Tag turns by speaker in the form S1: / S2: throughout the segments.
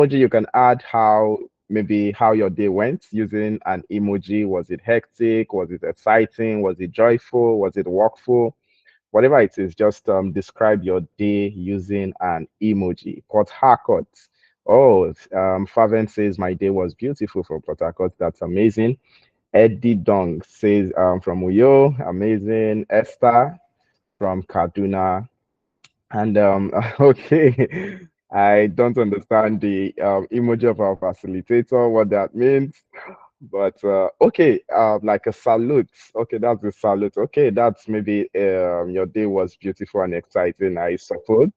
S1: emoji, you can add how maybe how your day went using an emoji. Was it hectic? Was it exciting? Was it joyful? Was it workful? Whatever it is, just describe your day using an emoji. Port Harcourt. Oh, Faven says my day was beautiful from Port Harcourt. That's amazing. Eddie Dong says from Uyo, amazing. Esther from Kaduna. And okay, I don't understand the emoji of our facilitator, what that means. But okay, like a salute. Okay, that's a salute. Okay, that's maybe your day was beautiful and exciting, I suppose.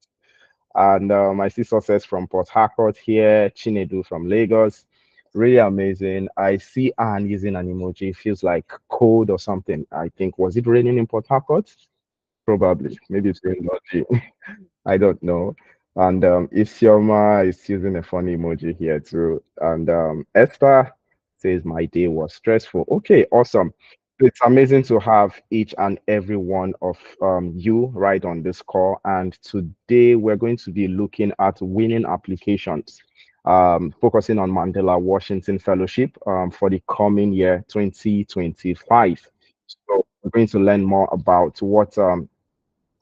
S1: And I see success from Port Harcourt here, Chinedu from Lagos. Really amazing. I see Anne using an emoji. Feels like cold or something. I think, was it raining in Port Harcourt? Probably. Maybe it's raining. I don't know. And Isioma is using a funny emoji here too. And Esther says my day was stressful. Okay, awesome. It's amazing to have each and every one of you right on this call. And today we're going to be looking at winning applications, focusing on Mandela Washington Fellowship for the coming year 2025. So we're going to learn more about what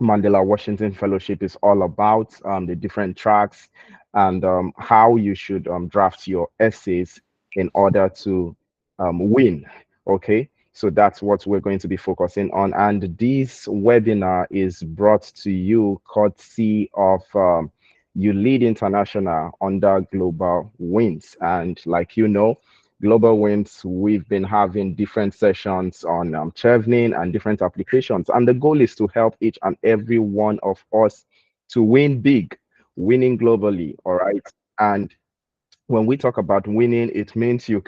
S1: Mandela Washington Fellowship is all about, the different tracks, and how you should draft your essays in order to win. Okay, so that's what we're going to be focusing on. And this webinar is brought to you courtesy of You Lead International under Global Wins. And like you know, Global Wins, we've been having different sessions on chevening and different applications. And the goal is to help each and every one of us to win big, winning globally. All right. And when we talk about winning, it means you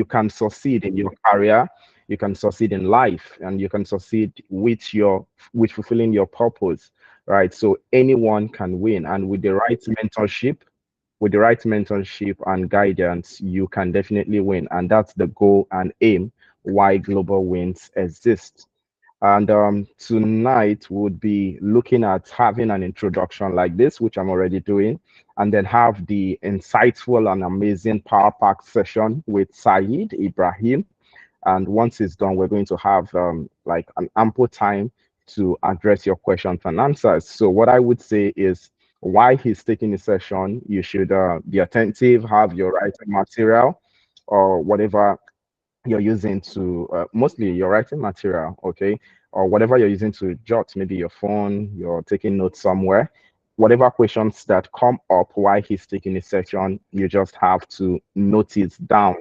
S1: can succeed in your career, you can succeed in life, and you can succeed with your with fulfilling your purpose. Right. So anyone can win. And with the right mentorship and guidance, you can definitely win. And that's the goal and aim why Global Wins exist. And tonight would be looking at having an introduction like this, which I'm already doing, and then have the insightful and amazing power pack session with Saeed Ibrahim. And once it's done, we're going to have like an ample time to address your questions and answers. So what I would say is why he's taking the session, you should be attentive, have your writing material or whatever you're using to, mostly your writing material, okay? Or whatever you're using to jot, maybe your phone, you're taking notes somewhere. Whatever questions that come up while he's taking the session, you just have to note it down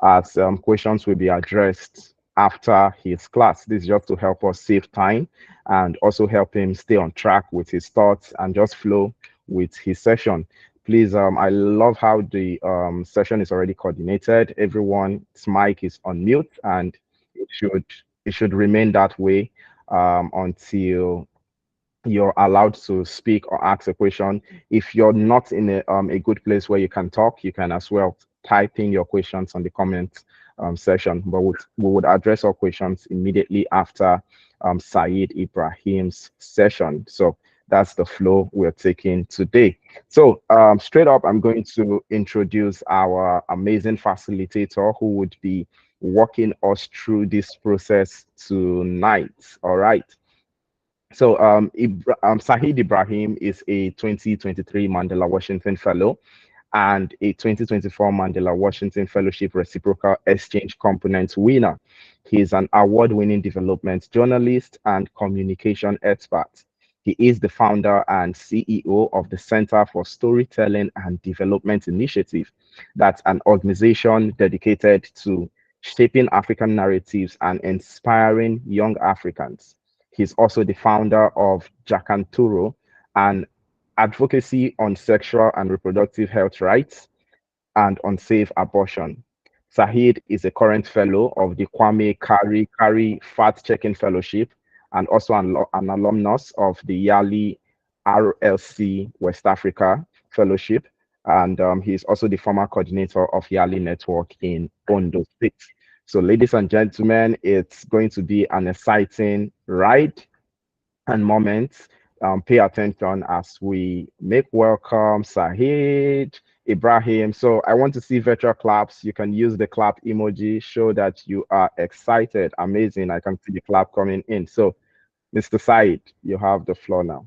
S1: as questions will be addressed after his class. This is just to help us save time and also help him stay on track with his thoughts and just flow with his session. Please, I love how the session is already coordinated. Everyone's mic is on mute, and it should it should remain that way until you're allowed to speak or ask a question. If you're not in a good place where you can talk, you can as well type in your questions on the comment section. But we would address all questions immediately after Saeed Ibrahim's session. So that's the flow we're taking today. So straight up, I'm going to introduce our amazing facilitator who would be walking us through this process tonight. All right. So, Saheed Ibrahim is a 2023 Mandela Washington Fellow and a 2024 Mandela Washington Fellowship Reciprocal Exchange Component winner. He is an award-winning development journalist and communication expert. He is the founder and CEO of the Center for Storytelling and Development Initiative. That's an organization dedicated to shaping African narratives and inspiring young Africans. He's also the founder of Jakanturo, an advocacy on sexual and reproductive health rights and unsafe abortion. Saheed is a current fellow of the Kwame Kari Fact Checking Fellowship and also an alumnus of the Yali RLC West Africa Fellowship. And he's also the former coordinator of Yali Network in Ondo State. So, ladies and gentlemen, it's going to be an exciting ride and moments. Pay attention as we make welcome Saheed Ibrahim. So I want to see virtual claps. You can use the clap emoji, show that you are excited. Amazing. I can see the clap coming in. So, Mr. Said, you have the floor now.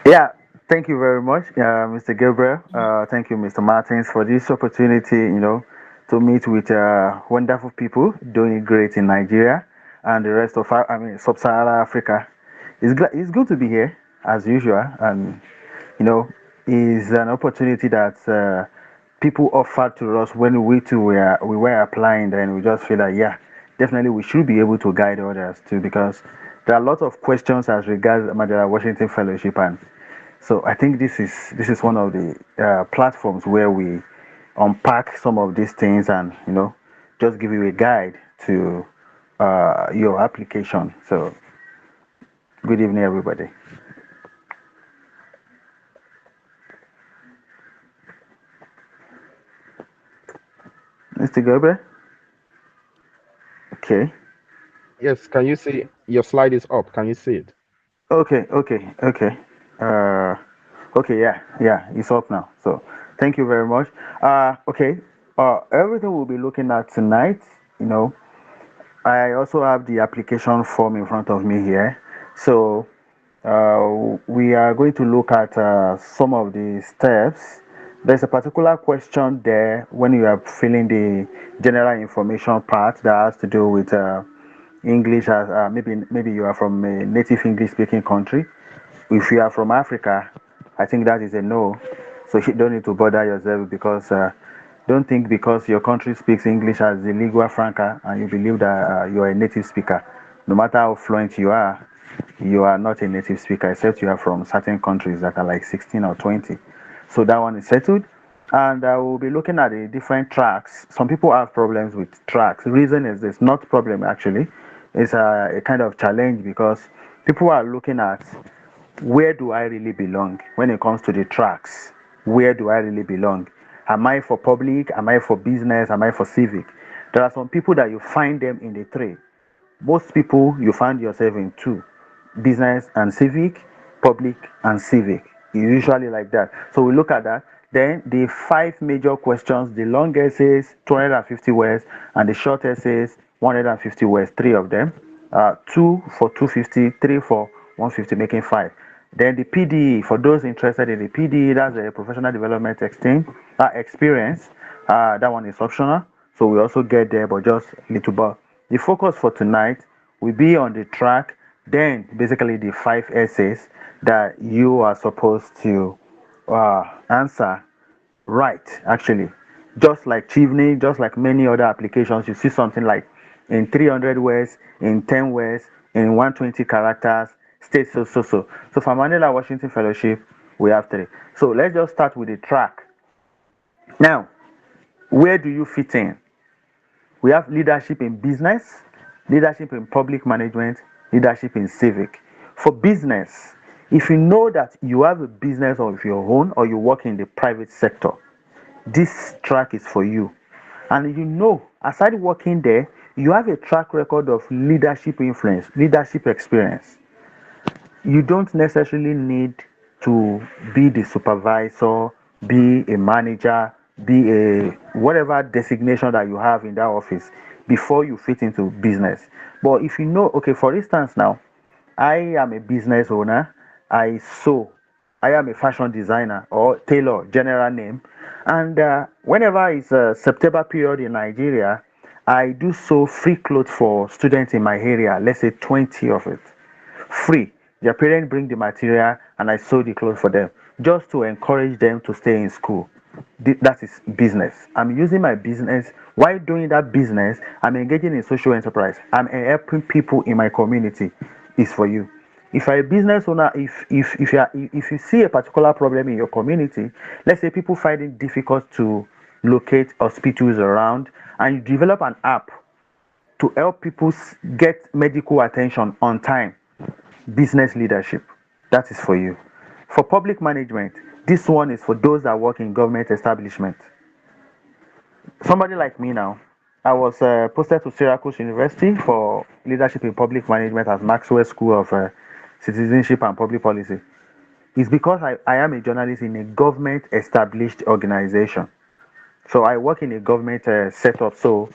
S2: Yeah, thank you very much, Mr. Gabriel. Thank you, Mr. Martins, for this opportunity, to meet with wonderful people doing great in Nigeria and the rest of, Sub-Saharan Africa. It's good to be here, as usual, and, you know, is an opportunity that people offered to us when we were applying, then we just feel like, yeah, definitely we should be able to guide others too, because there are a lot of questions as regards Mandela Washington Fellowship, and so I think this is one of the platforms where we unpack some of these things and just give you a guide to your application. So good evening, everybody. Mr. Gerber. Okay.
S1: Yes, can you see your slide is up? Can you see it?
S2: Okay. Uh, okay. Yeah. It's up now. So thank you very much. Okay. Everything we'll be looking at tonight, you know, I also have the application form in front of me here. So we are going to look at some of the steps. There's a particular question there when you are filling the general information part that has to do with English. As maybe you are from a native English speaking country. If you are from Africa, I think that is a no. So you don't need to bother yourself because don't think because your country speaks English as the lingua franca and you believe that you are a native speaker. No matter how fluent you are not a native speaker except you are from certain countries that are like 16 or 20. So that one is settled. And we'll be looking at the different tracks. Some people have problems with tracks. The reason is this, not problem actually. It's a kind of challenge because people are looking at where do I really belong when it comes to the tracks? Where do I really belong? Am I for public? Am I for business? Am I for civic? There are some people that you find them in the three. Most people you find yourself in two: business and civic, public and civic. It's usually like that. So we look at that. Then the five major questions: the longest says 250 words, and the shortest says 150 words. Three of them. Two for 250, three for 150, making five. Then the PDE, for those interested in the PDE, that's a professional development experience. That one is optional. So we also get there, but just little bit. The focus for tonight will be on the track, then basically the five essays that you are supposed to answer right, actually. Just like Chivney, just like many other applications, you see something like in 300 words, in 10 words, in 120 characters, state so. So for Mandela Washington Fellowship, we have three. So let's just start with the track. Now, where do you fit in? We have leadership in business, leadership in public management, leadership in civic. For business, if you know that you have a business of your own or you work in the private sector, this track is for you. And aside working there, you have a track record of leadership influence, leadership experience. You don't necessarily need to be the supervisor, be a manager, be a whatever designation that you have in that office before you fit into business. But if you know, okay, for instance, now I am a business owner, I sew, I am a fashion designer or tailor, general name, and whenever it's a September period in Nigeria, I do sew free clothes for students in my area, let's say 20 of it free. Their parents bring the material and I sew the clothes for them just to encourage them to stay in school. That is business. I'm using my business. While doing that business, I'm engaging in social enterprise. I'm helping people in my community. Is for you. If you're a business owner, if you see a particular problem in your community, let's say people find it difficult to locate hospitals around, and you develop an app to help people get medical attention on time, business leadership, that is for you. For public management, this one is for those that work in government establishment. Somebody like me now, I was posted to Syracuse University for leadership in public management at Maxwell School of Citizenship and Public Policy. It's because I am a journalist in a government established organization. So I work in a government setup. So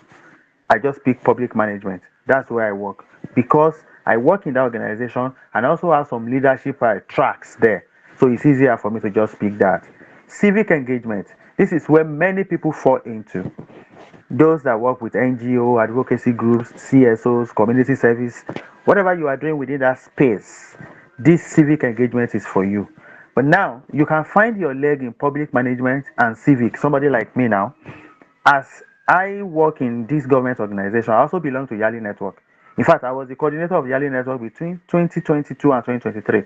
S2: I just pick public management. That's where I work because I work in that organization and I also have some leadership tracks there. So it's easier for me to just pick that. Civic engagement. This is where many people fall into. Those that work with NGO, advocacy groups, CSOs, community service, whatever you are doing within that space, this civic engagement is for you. But now you can find your leg in public management and civic. Somebody like me now, as I work in this government organization, I also belong to Yali Network. In fact, I was the coordinator of Yali Network between 2022 and 2023.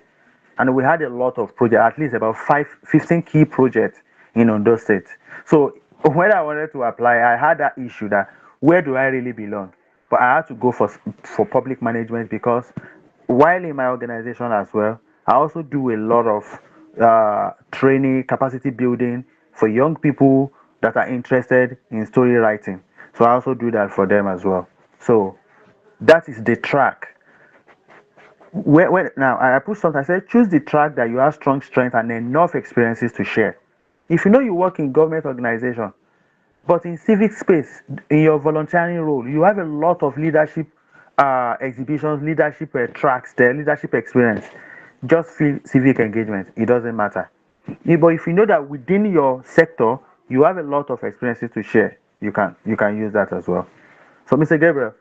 S2: And we had a lot of projects, at least about 15 key projects in Ondo State. So when I wanted to apply, I had that issue that where do I really belong? But I had to go for public management because while in my organization as well, I also do a lot of training, capacity building for young people that are interested in story writing. So I also do that for them as well. So that is the track. Now I put something. I said choose the track that you have strong strength and enough experiences to share. If you know you work in government organization, but in civic space, in your volunteering role, you have a lot of leadership exhibitions, leadership tracks there, leadership experience. Just feel civic engagement. It doesn't matter. But if you know that within your sector you have a lot of experiences to share, you can use that as well. So, Mr. Gabriel,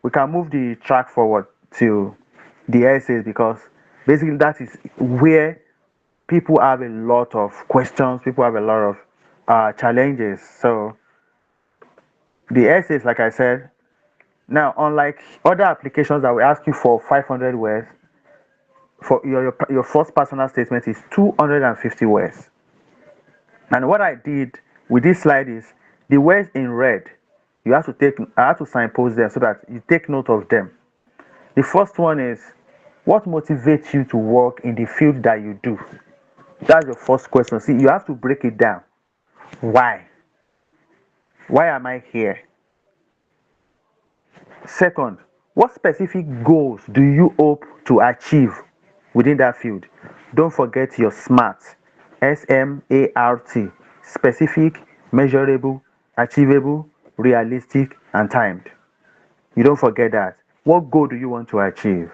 S2: we can move the track forward to the essays because basically that is where people have a lot of questions, people have a lot of challenges. So, the essays, like I said, now unlike other applications that will ask you for 500 words, for your first personal statement is 250 words. And what I did with this slide is the words in red, I have to signpost them so that you take note of them. The first one is what motivates you to work in the field that you do? That's your first question. See, you have to break it down. Why? Why am I here? Second, what specific goals do you hope to achieve within that field? Don't forget your SMART, SMART, specific, measurable, achievable, realistic, and timed. You don't forget that. What goal do you want to achieve?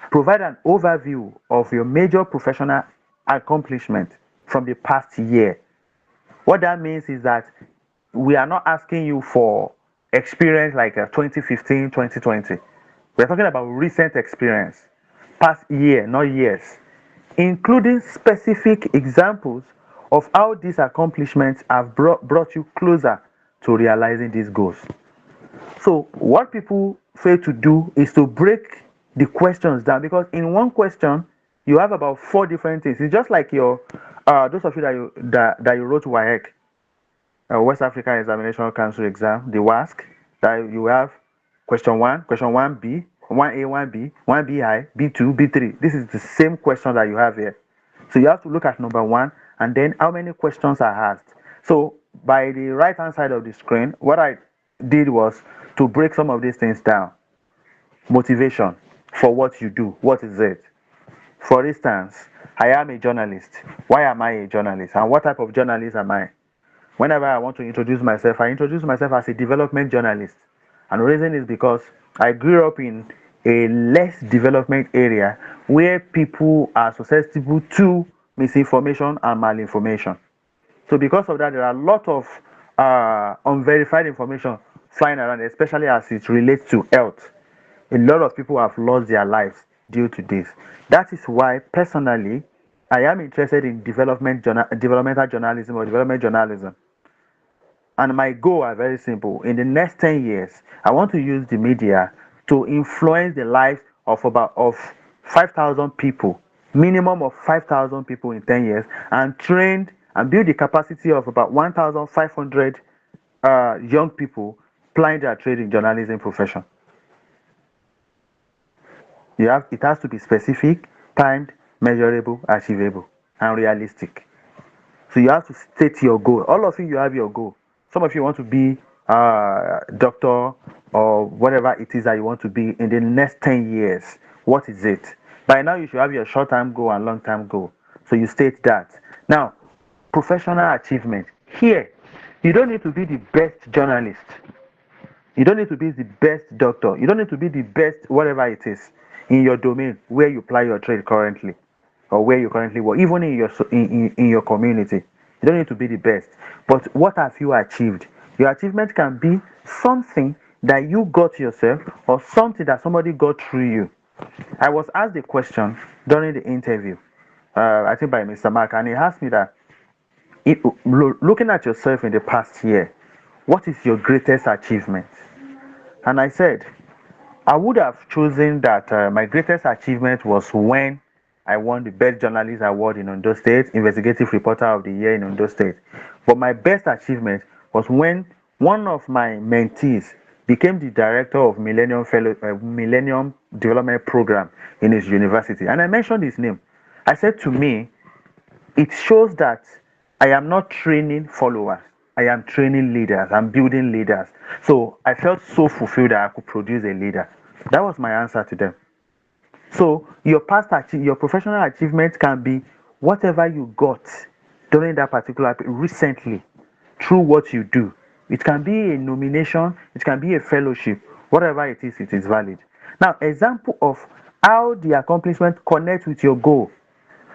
S2: Provide an overview of your major professional accomplishment from the past year. What that means is that we are not asking you for experience like 2015, 2020. We're talking about recent experience, past year, not years, including specific examples of how these accomplishments have brought you closer to realizing these goals. So, what people fail to do is to break the questions down because in one question you have about four different things. It's just like your those of you that you wrote WAEC, West African Examination Council exam, the WASC, that you have question 1B, 1A, 1B, 1BI, B2, B3. This is the same question that you have here. So you have to look at number one and then how many questions are asked. So by the right hand side of the screen, what I did was to break some of these things down. Motivation for what you do. What is it? For instance, I am a journalist. Why am I a journalist? And what type of journalist am I? Whenever I want to introduce myself, I introduce myself as a development journalist. And the reason is because I grew up in a less development area where people are susceptible to misinformation and malinformation. So because of that, there are a lot of unverified information flying around, especially as it relates to health. A lot of people have lost their lives due to this. That is why, personally, I am interested in developmental journalism or development journalism. And my goal are very simple. In the next 10 years, I want to use the media to influence the lives of 5,000 people, minimum of 5,000 people in 10 years, and train and build the capacity of about 1,500 young people plying their trade in journalism profession. It has to be specific, timed, measurable, achievable, and realistic. So you have to state your goal. All of you have your goal. Some of you want to be a doctor or whatever it is that you want to be in the next 10 years. What is it? By now, you should have your short-term goal and long-term goal. So you state that. Now, professional achievement. Here, you don't need to be the best journalist. You don't need to be the best doctor. You don't need to be the best whatever it is in your domain where you ply your trade currently or where you currently work, even in your in your community. You don't need to be the best. But what have you achieved? Your achievement can be something that you got yourself or something that somebody got through you. I was asked a question during the interview, I think by Mr. Mark, and he asked me that looking at yourself in the past year, what is your greatest achievement? And I said, I would have chosen that my greatest achievement was when I won the Best Journalist Award in Ondo State, Investigative Reporter of the Year in Ondo State. But my best achievement was when one of my mentees became the director of Millennium Development Program in his university. And I mentioned his name. I said, to me, it shows that I am not training followers. I am training leaders. I'm building leaders. So I felt so fulfilled that I could produce a leader. That was my answer to them. So your professional achievement can be whatever you got during that particular recently through what you do. It can be a nomination, it can be a fellowship, whatever it is valid. Now, example of how the accomplishment connects with your goal.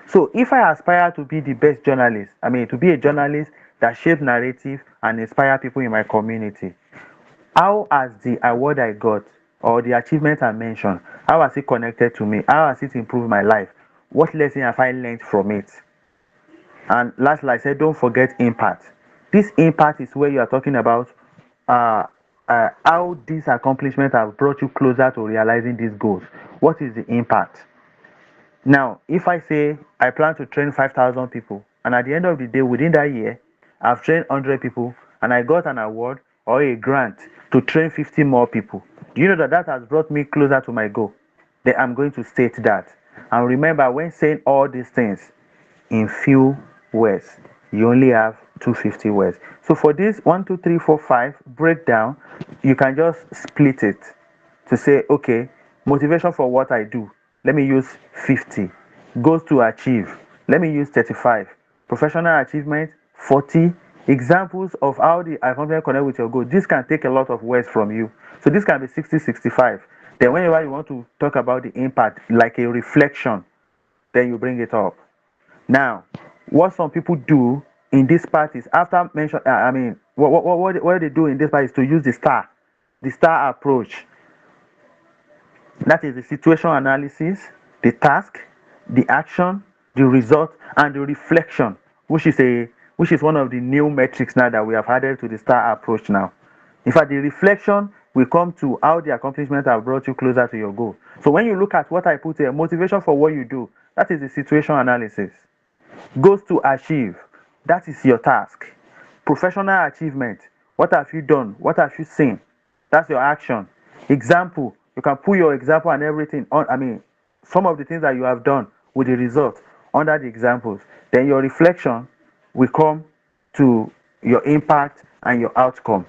S2: So if I aspire to be the best journalist, I mean to be a journalist that shapes narrative and inspire people in my community, how has the award I got or the achievement I mentioned, how has it connected to me? How has it improved my life? What lesson have I learned from it? And lastly, I said, don't forget impact. This impact is where you are talking about uh, how these accomplishments have brought you closer to realizing these goals. What is the impact? Now, if I say I plan to train 5,000 people, and at the end of the day, within that year, I've trained 100 people, and I got an award or a grant to train 50 more people, do you know that that has brought me closer to my goal? Then I'm going to state that. And remember, when saying all these things in few words, you only have 250 words. So for this 1, 2, 3, 4, 5 breakdown, you can just split it to say, okay, motivation for what I do, let me use 50. Goals to achieve, let me use 35. Professional achievement, 40. Examples of how the accomplishment connect with your goal. This can take a lot of words from you. So this can be 60, 65. Then whenever you want to talk about the impact, like a reflection, then you bring it up. Now, what some people do in this part is after mention, I mean, what they do in this part is to use the star approach. That is the situation analysis, the task, the action, the result, and the reflection, which is one of the new metrics now that we have added to the star approach now. In fact, the reflection will come to how the accomplishment have brought you closer to your goal. So when you look at what I put here, motivation for what you do, that is the situation analysis. Goals to achieve, that is your task. Professional achievement, what have you done? What have you seen? That's your action. Example, you can put your example and everything on, I mean, some of the things that you have done with the result under the examples. Then your reflection will come to your impact and your outcome.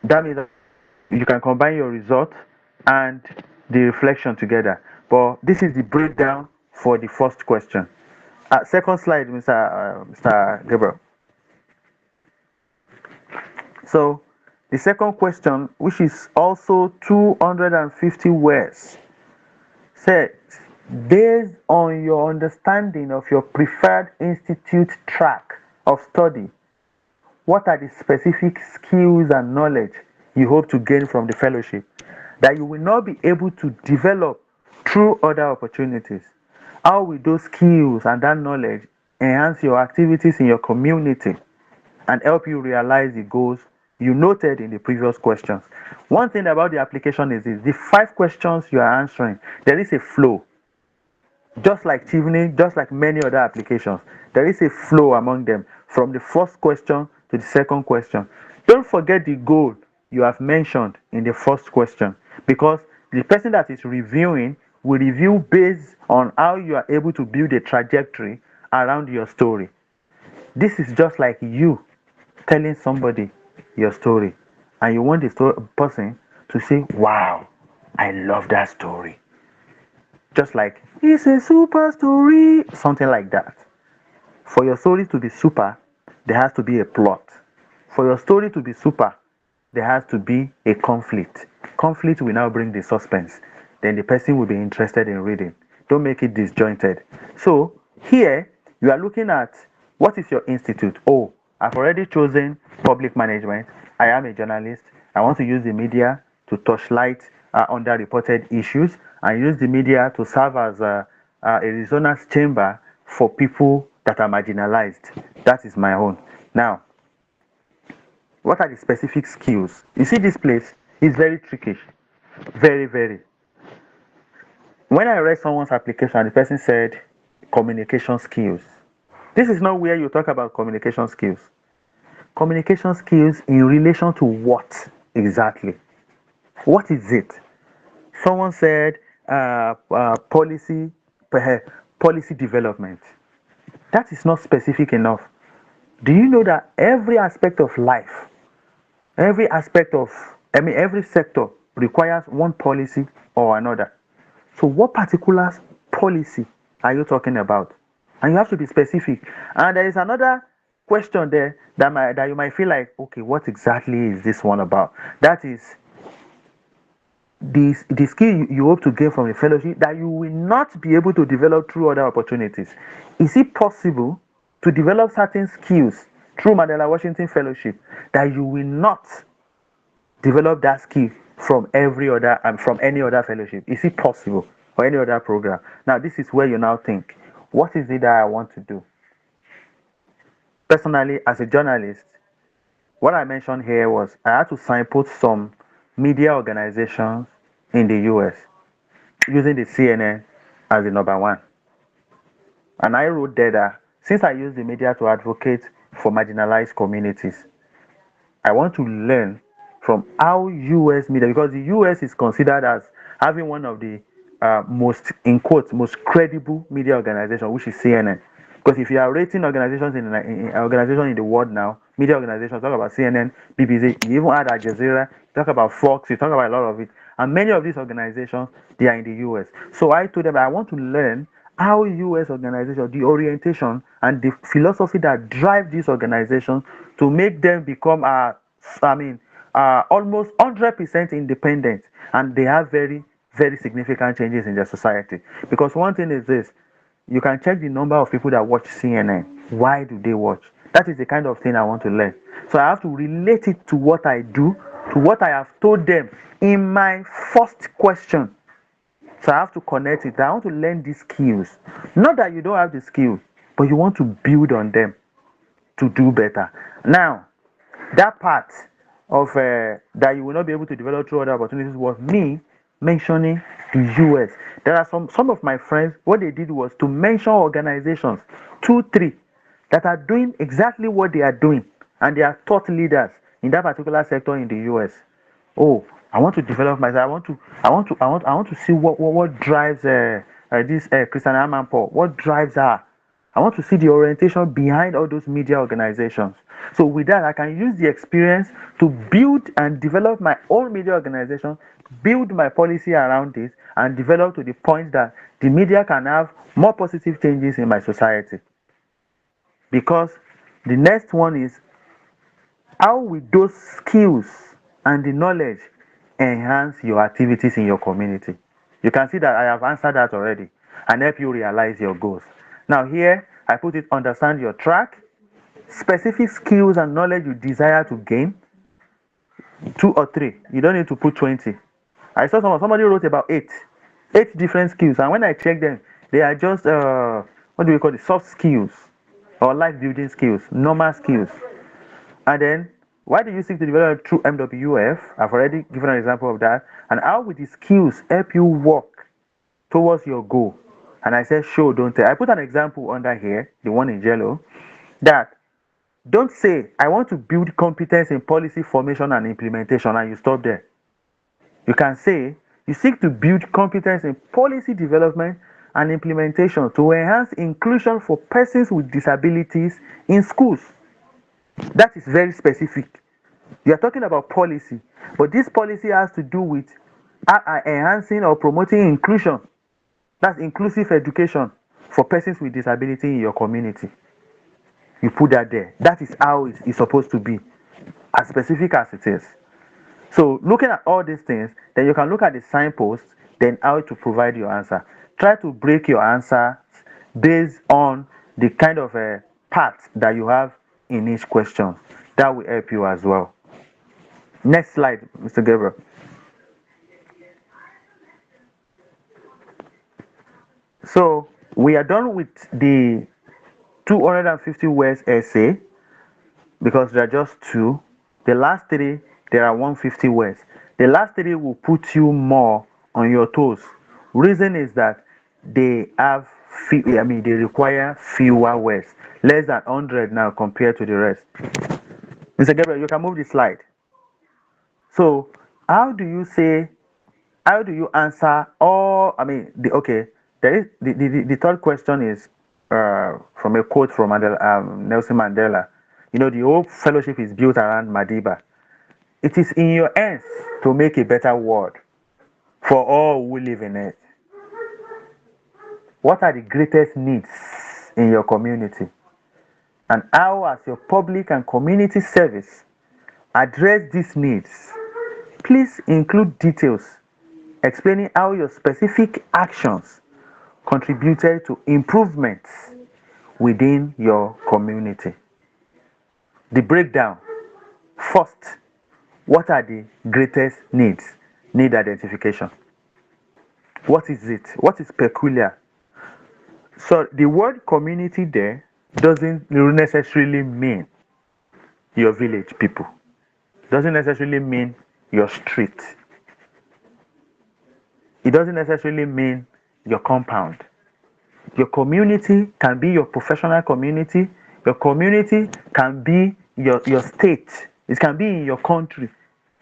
S2: That means that you can combine your result and the reflection together. But this is the breakdown for the first question. Second slide, Mr. Gabriel. So the second question, which is also 250 words, says, based on your understanding of your preferred institute track of study, what are the specific skills and knowledge you hope to gain from the fellowship that you will not be able to develop through other opportunities? How will those skills and that knowledge enhance your activities in your community and help you realize the goals you noted in the previous questions? One thing about the application is this: the 5 questions you are answering, there is a flow. Just like Tivni, just like many other applications, there is a flow among them from the first question to the second question. Don't forget the goal you have mentioned in the first question, because the person that is reviewing will review based on how you are able to build a trajectory around your story. This is just like you telling somebody your story, and you want the person to say, wow, I love that story. Just like, it's a super story, something like that. For your story to be super, there has to be a plot. For your story to be super, there has to be a conflict. Conflict will now bring the suspense. Then the person will be interested in reading. Don't make it disjointed. So here you are looking at what is your institute? Oh, I've already chosen public management. I am a journalist. I want to use the media to touchlight underreported issues and use the media to serve as a resonance chamber for people that are marginalized. That is my own. Now, what are the specific skills? You see, this place is very tricky. Very, very. When I read someone's application, the person said communication skills. This is not where you talk about communication skills. Communication skills in relation to what exactly? What is it? Someone said policy, policy development. That is not specific enough. Do you know that every aspect of life, every aspect of, every sector requires one policy or another? So, what particular policy are you talking about? And you have to be specific. And there is another question there that you might feel like, okay, what exactly is this one about? That is the skill you hope to gain from a fellowship that you will not be able to develop through other opportunities. Is it possible to develop certain skills through Mandela Washington Fellowship that you will not develop that skill from every other and from any other fellowship? Is it possible, or any other program? Now this is where you now think, what is it that I want to do? Personally, as a journalist, what I mentioned here was I had to signpost some media organizations in the US using the CNN as the number one. And I wrote there that since I use the media to advocate for marginalized communities, I want to learn from how US media, because the US is considered as having one of the most, in quotes, most credible media organization, which is CNN. Because if you are rating organizations in the world now, media organizations, talk about CNN, BBC, you even add Al Jazeera, talk about Fox, you talk about a lot of it. And many of these organizations, they are in the US. So I told them I want to learn how US organizations, the orientation and the philosophy that drive these organizations to make them become, almost 100% independent, and they have very, very significant changes in their society. Because one thing is this: you can check the number of people that watch CNN. Why do they watch? That is the kind of thing I want to learn. So I have to relate it to what I do, to what I have told them in my first question. So I have to connect it. I want to learn these skills. Not that you don't have the skills, but you want to build on them to do better. Now, that part of that you will not be able to develop through other opportunities was me mentioning the US. There are some of my friends, what they did was to mention organizations, two, three, that are doing exactly what they are doing, and they are thought leaders in that particular sector in the US. Oh, I want to develop myself. I want to see what drives this Christian Amanpour. What drives her? I want to see the orientation behind all those media organizations. So with that, I can use the experience to build and develop my own media organization, build my policy around this, and develop to the point that the media can have more positive changes in my society. Because the next one is, how will those skills and the knowledge enhance your activities in your community? You can see that I have answered that already and help you realize your goals. Now here, I put it: understand your track, specific skills and knowledge you desire to gain, 2 or 3. You don't need to put 20. I saw somebody wrote about 8 different skills, and when I check them, they are just what do we call it, soft skills or life building skills, normal skills. And then, why do you seek to develop through MWF? I've already given an example of that. And how will the skills help you work towards your goal? And I said, show, don't tell. I put an example under here, the one in yellow, that don't say, I want to build competence in policy formation and implementation, and you stop there. You can say, you seek to build competence in policy development and implementation to enhance inclusion for persons with disabilities in schools. That is very specific. You are talking about policy, but this policy has to do with enhancing or promoting inclusion. That's inclusive education for persons with disability in your community. You put that there. That is how it's supposed to be, as specific as it is. So looking at all these things, then you can look at the signposts, then how to provide your answer. Try to break your answer based on the kind of a path that you have in each question. That will help you as well. Next slide, Mr. Gabriel. So we are done with the 250 words essay because there are just two. The last three, there are 150 words. The last three will put you more on your toes. Reason is that they have, they require fewer words, less than 100 now compared to the rest. Mr. Gabriel, you can move the slide. So, how do you say, how do you answer all, okay, there is, the third question is from a quote from Nelson Mandela. You know, the whole fellowship is built around Madiba. It is in your hands to make a better world for all who live in it. What are the greatest needs in your community? And how, as your public and community service, address these needs? Please include details explaining how your specific actions contributed to improvements within your community. The breakdown. First, what are the greatest needs? Need identification. What is it? What is peculiar? So the word community there doesn't necessarily mean your village people. Doesn't necessarily mean your street. It doesn't necessarily mean your compound. Your community can be your professional community. Your community can be your state. It can be in your country.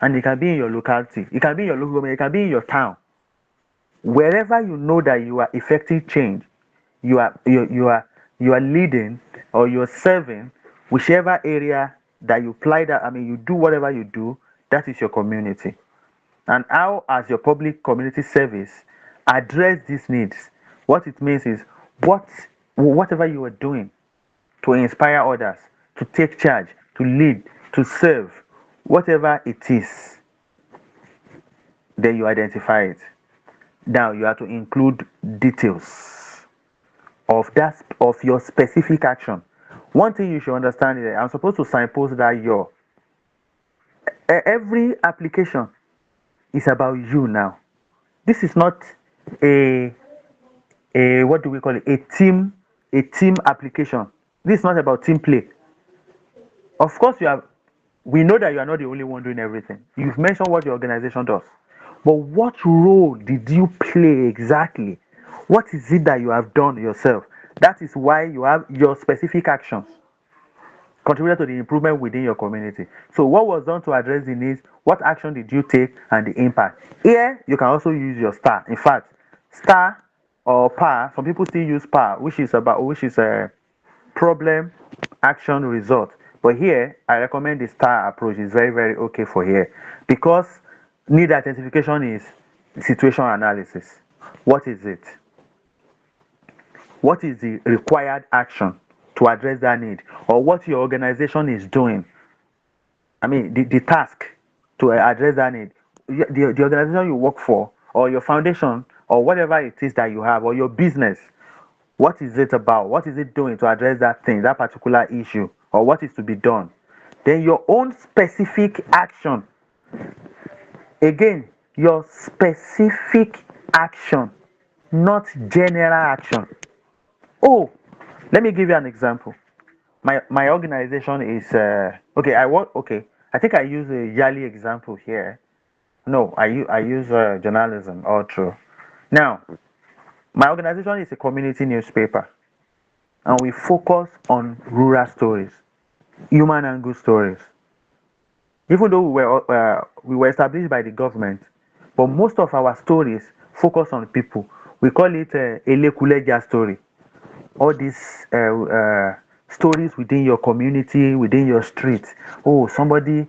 S2: And it can be in your locality. It can be in your local government. It can be in your town. Wherever you know that you are effecting change, you are leading or you're serving, whichever area that you apply that, you do whatever you do, that is your community. And how, as your public community service, address these needs? What it means is whatever you are doing to inspire others, to take charge, to lead, to serve, whatever it is, then you identify it. Now you have to include details of your specific action. One thing you should understand is that I'm supposed to signpost that every application is about you now. This is not a what do we call it, a team application. This is not about team play. Of course we know that you are not the only one doing everything. You've mentioned what your organization does, but what role did you play exactly? What is it that you have done yourself? That is why you have your specific actions contributed to the improvement within your community. So what was done to address the needs? What action did you take and the impact? Here you can also use your star. In fact, star or PAR, some people still use PAR, which is a problem, action, result. But here I recommend the star approach. It's very, very okay for here because need identification is situation analysis. What is it? What is the required action to address that need, or what your organization is doing? The task to address that need. The organization you work for, or your foundation, or whatever it is that you have, or your business, what is it about? What is it doing to address that thing, that particular issue, or what is to be done? Then your own specific action. Again, your specific action, not general action. Oh, let me give you an example. My organization is okay. I work okay. I think I use a yearly example here. No, I use journalism all through. Now, my organization is a community newspaper, and we focus on rural stories, human and good stories. Even though we were established by the government, but most of our stories focus on people. We call it Elekuleja story. All these stories within your community, within your street. Oh, somebody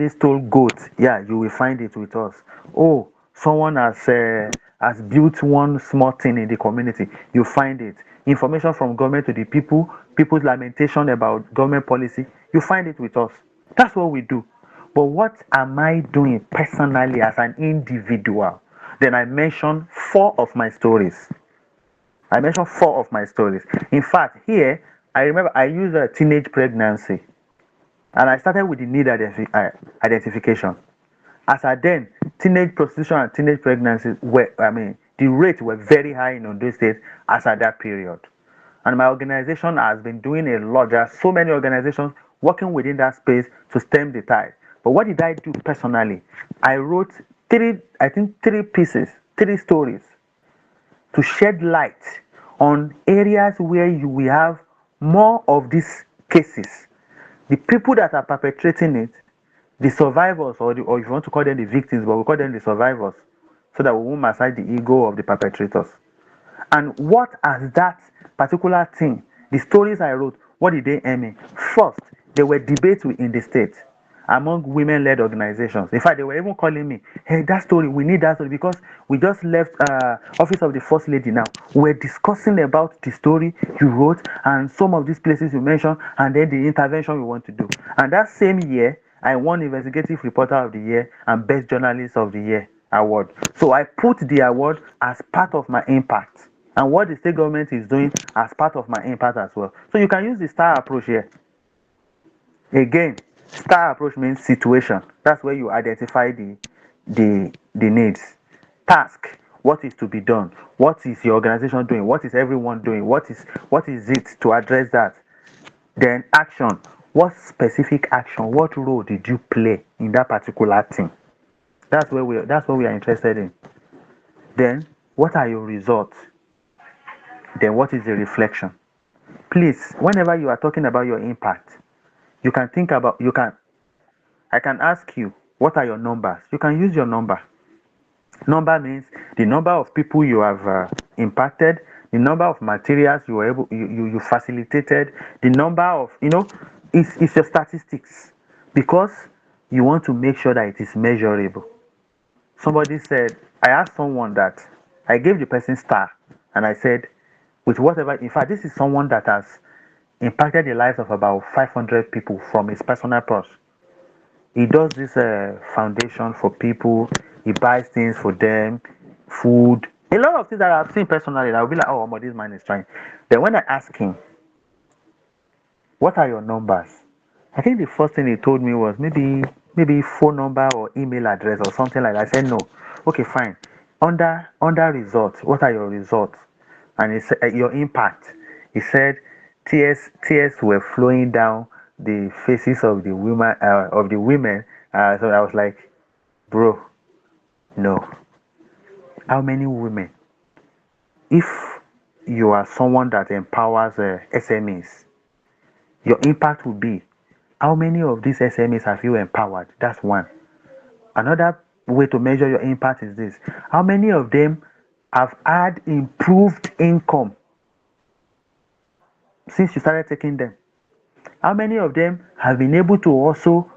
S2: stole goat. Yeah, you will find it with us. Oh, someone has built one small thing in the community. You find it. Information from government to the people people's lamentation about government policy, you find it with us. That's what we do. But what am I doing personally as an individual? Then I mentioned four of my stories. I mentioned four of my stories. In fact, here I remember I used a teenage pregnancy, and I started with the need identification. As at then, teenage prostitution and teenage pregnancies were, I mean, the rates were very high in Ondo State as at that period. And my organization has been doing a lot. There are so many organizations working within that space to stem the tide. But what did I do personally? I wrote three pieces, three stories to shed light on areas where you will have more of these cases. The people that are perpetrating it, the survivors, or if you want to call them the victims, but we call them the survivors, so that we won't massage the ego of the perpetrators. And what has that particular thing, the stories I wrote, what did they aim me? First, there were debates in the state among women-led organizations. In fact, they were even calling me, hey, that story, we need that story, because we just left office of the first lady now. We're discussing about the story you wrote and some of these places you mentioned, and then the intervention we want to do. And that same year, I won investigative reporter of the year and best journalist of the year award. So I put the award as part of my impact, and what the state government is doing as part of my impact as well. So you can use the star approach here. Again, star approach means situation. That's where you identify the needs. Task, what is to be done? What is your organization doing? What is everyone doing? What is it to address that? Then action. What specific action? What role did you play in that particular thing? That's what we are interested in. Then what are your results? Then what is the reflection? Please, whenever you are talking about your impact, you can think about you can I can ask you, what are your numbers? You can use your number. Number means the number of people you have impacted, the number of materials you were able you facilitated, the number of it's your statistics, because you want to make sure that it is measurable. Somebody said, I asked someone that, I gave the person star, and I said, with whatever, in fact, this is someone that has impacted the lives of about 500 people from his personal purse. He does this foundation for people. He buys things for them, food, a lot of things that I've seen personally. I'll be like, oh, this man is trying. Then when I ask him, what are your numbers? I think the first thing he told me was maybe phone number or email address or something like that. I said no. Okay, fine. Under results, what are your results? And he said your impact. He said tears were flowing down the faces of the women. So I was like, bro, no. How many women? If you are someone that empowers SMEs, your impact will be, how many of these SMEs have you empowered? That's one. Another way to measure your impact is this: how many of them have had improved income since you started taking them? How many of them have been able to also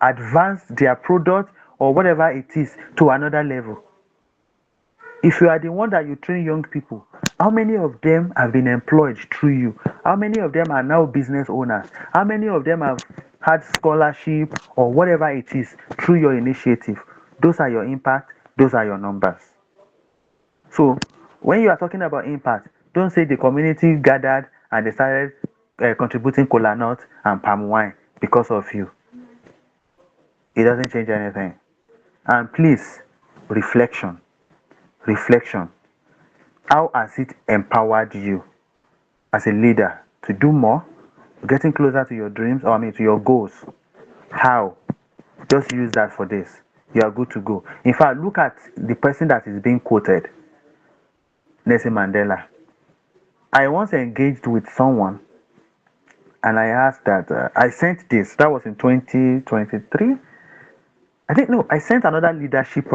S2: advance their product or whatever it is to another level? If you are the one that you train young people, how many of them have been employed through you? How many of them are now business owners? How many of them have had scholarship or whatever it is through your initiative? Those are your impact, those are your numbers. So when you are talking about impact, don't say the community gathered and they started contributing cola nut and palm wine because of you. It doesn't change anything. And please, reflection. Reflection. How has it empowered you as a leader to do more, getting closer to your dreams, or I mean to your goals? How? Just use that for this. You are good to go. In fact, look at the person that is being quoted, Nelson Mandela. I once engaged with someone and I asked that, I sent this, that was in 2023. I think, no, I sent another leadership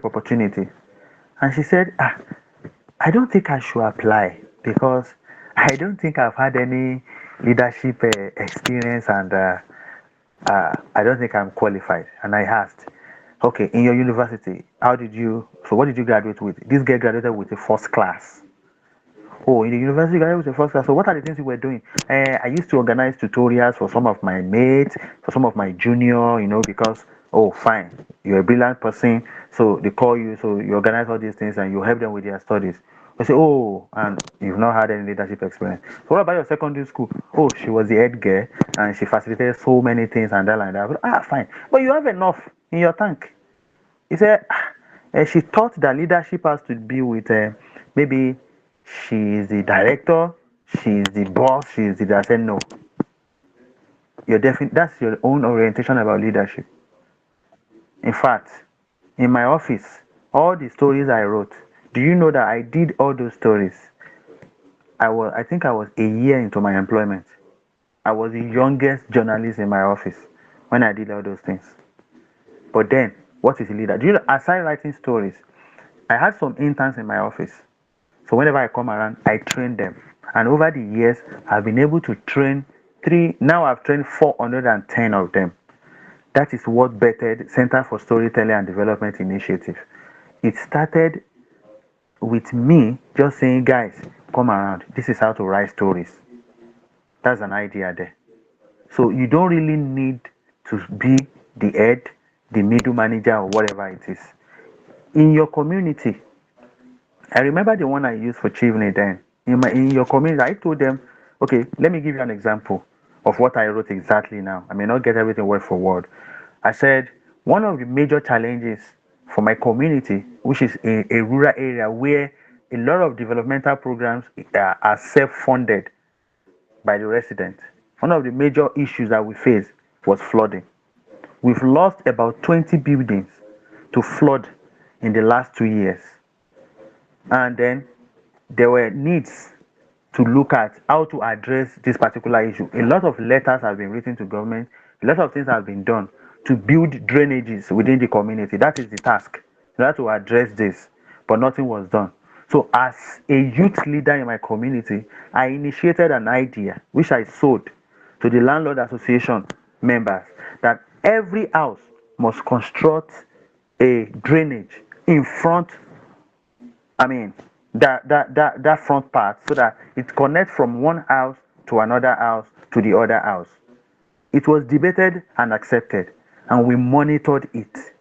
S2: opportunity. And she said, I don't think I should apply because I don't think I've had any leadership experience, and I don't think I'm qualified. And I asked, okay, in your university, so what did you graduate with? This girl graduated with a first class. Oh, in the university, I was the first class. So what are the things you were doing? I used to organize tutorials for some of my mates, for some of my junior, because, oh, fine, you're a brilliant person. So they call you, so you organize all these things and you help them with their studies. I say, oh, and you've not had any leadership experience. So what about your secondary school? Oh, she was the head girl and she facilitated so many things and that like that. Fine. But you have enough in your tank. He said she thought that leadership has to be with maybe she is the director, she is the boss, she is the. I said no. That's your own orientation about leadership. In fact, in my office, all the stories I wrote. Do you know that I did all those stories? I think I was a year into my employment. I was the youngest journalist in my office when I did all those things. But then, what is a leader? Do you know? Aside writing stories, I had some interns in my office. So whenever I come around, I train them. And over the years, I've been able to train now I've trained 410 of them. That is what bettered Center for Storytelling and Development Initiative. It started with me just saying, guys, come around. This is how to write stories. That's an idea there. So you don't really need to be the head, the middle manager, or whatever it is. In your community, I remember the one I used for Chivney then. In your community, I told them, okay, let me give you an example of what I wrote exactly now. I may not get everything word for word. I said, one of the major challenges for my community, which is a rural area where a lot of developmental programs are self-funded by the residents, one of the major issues that we face was flooding. We've lost about 20 buildings to flood in the last 2 years. And then there were needs to look at how to address this particular issue. A lot of letters have been written to government, a lot of things have been done to build drainages within the community. That is the task. We have to address this, but nothing was done. So, as a youth leader in my community, I initiated an idea which I sold to the landlord association members that every house must construct a drainage in front. I mean, that front part, so that it connects from one house to another house to the other house. It was debated and accepted, and we monitored it.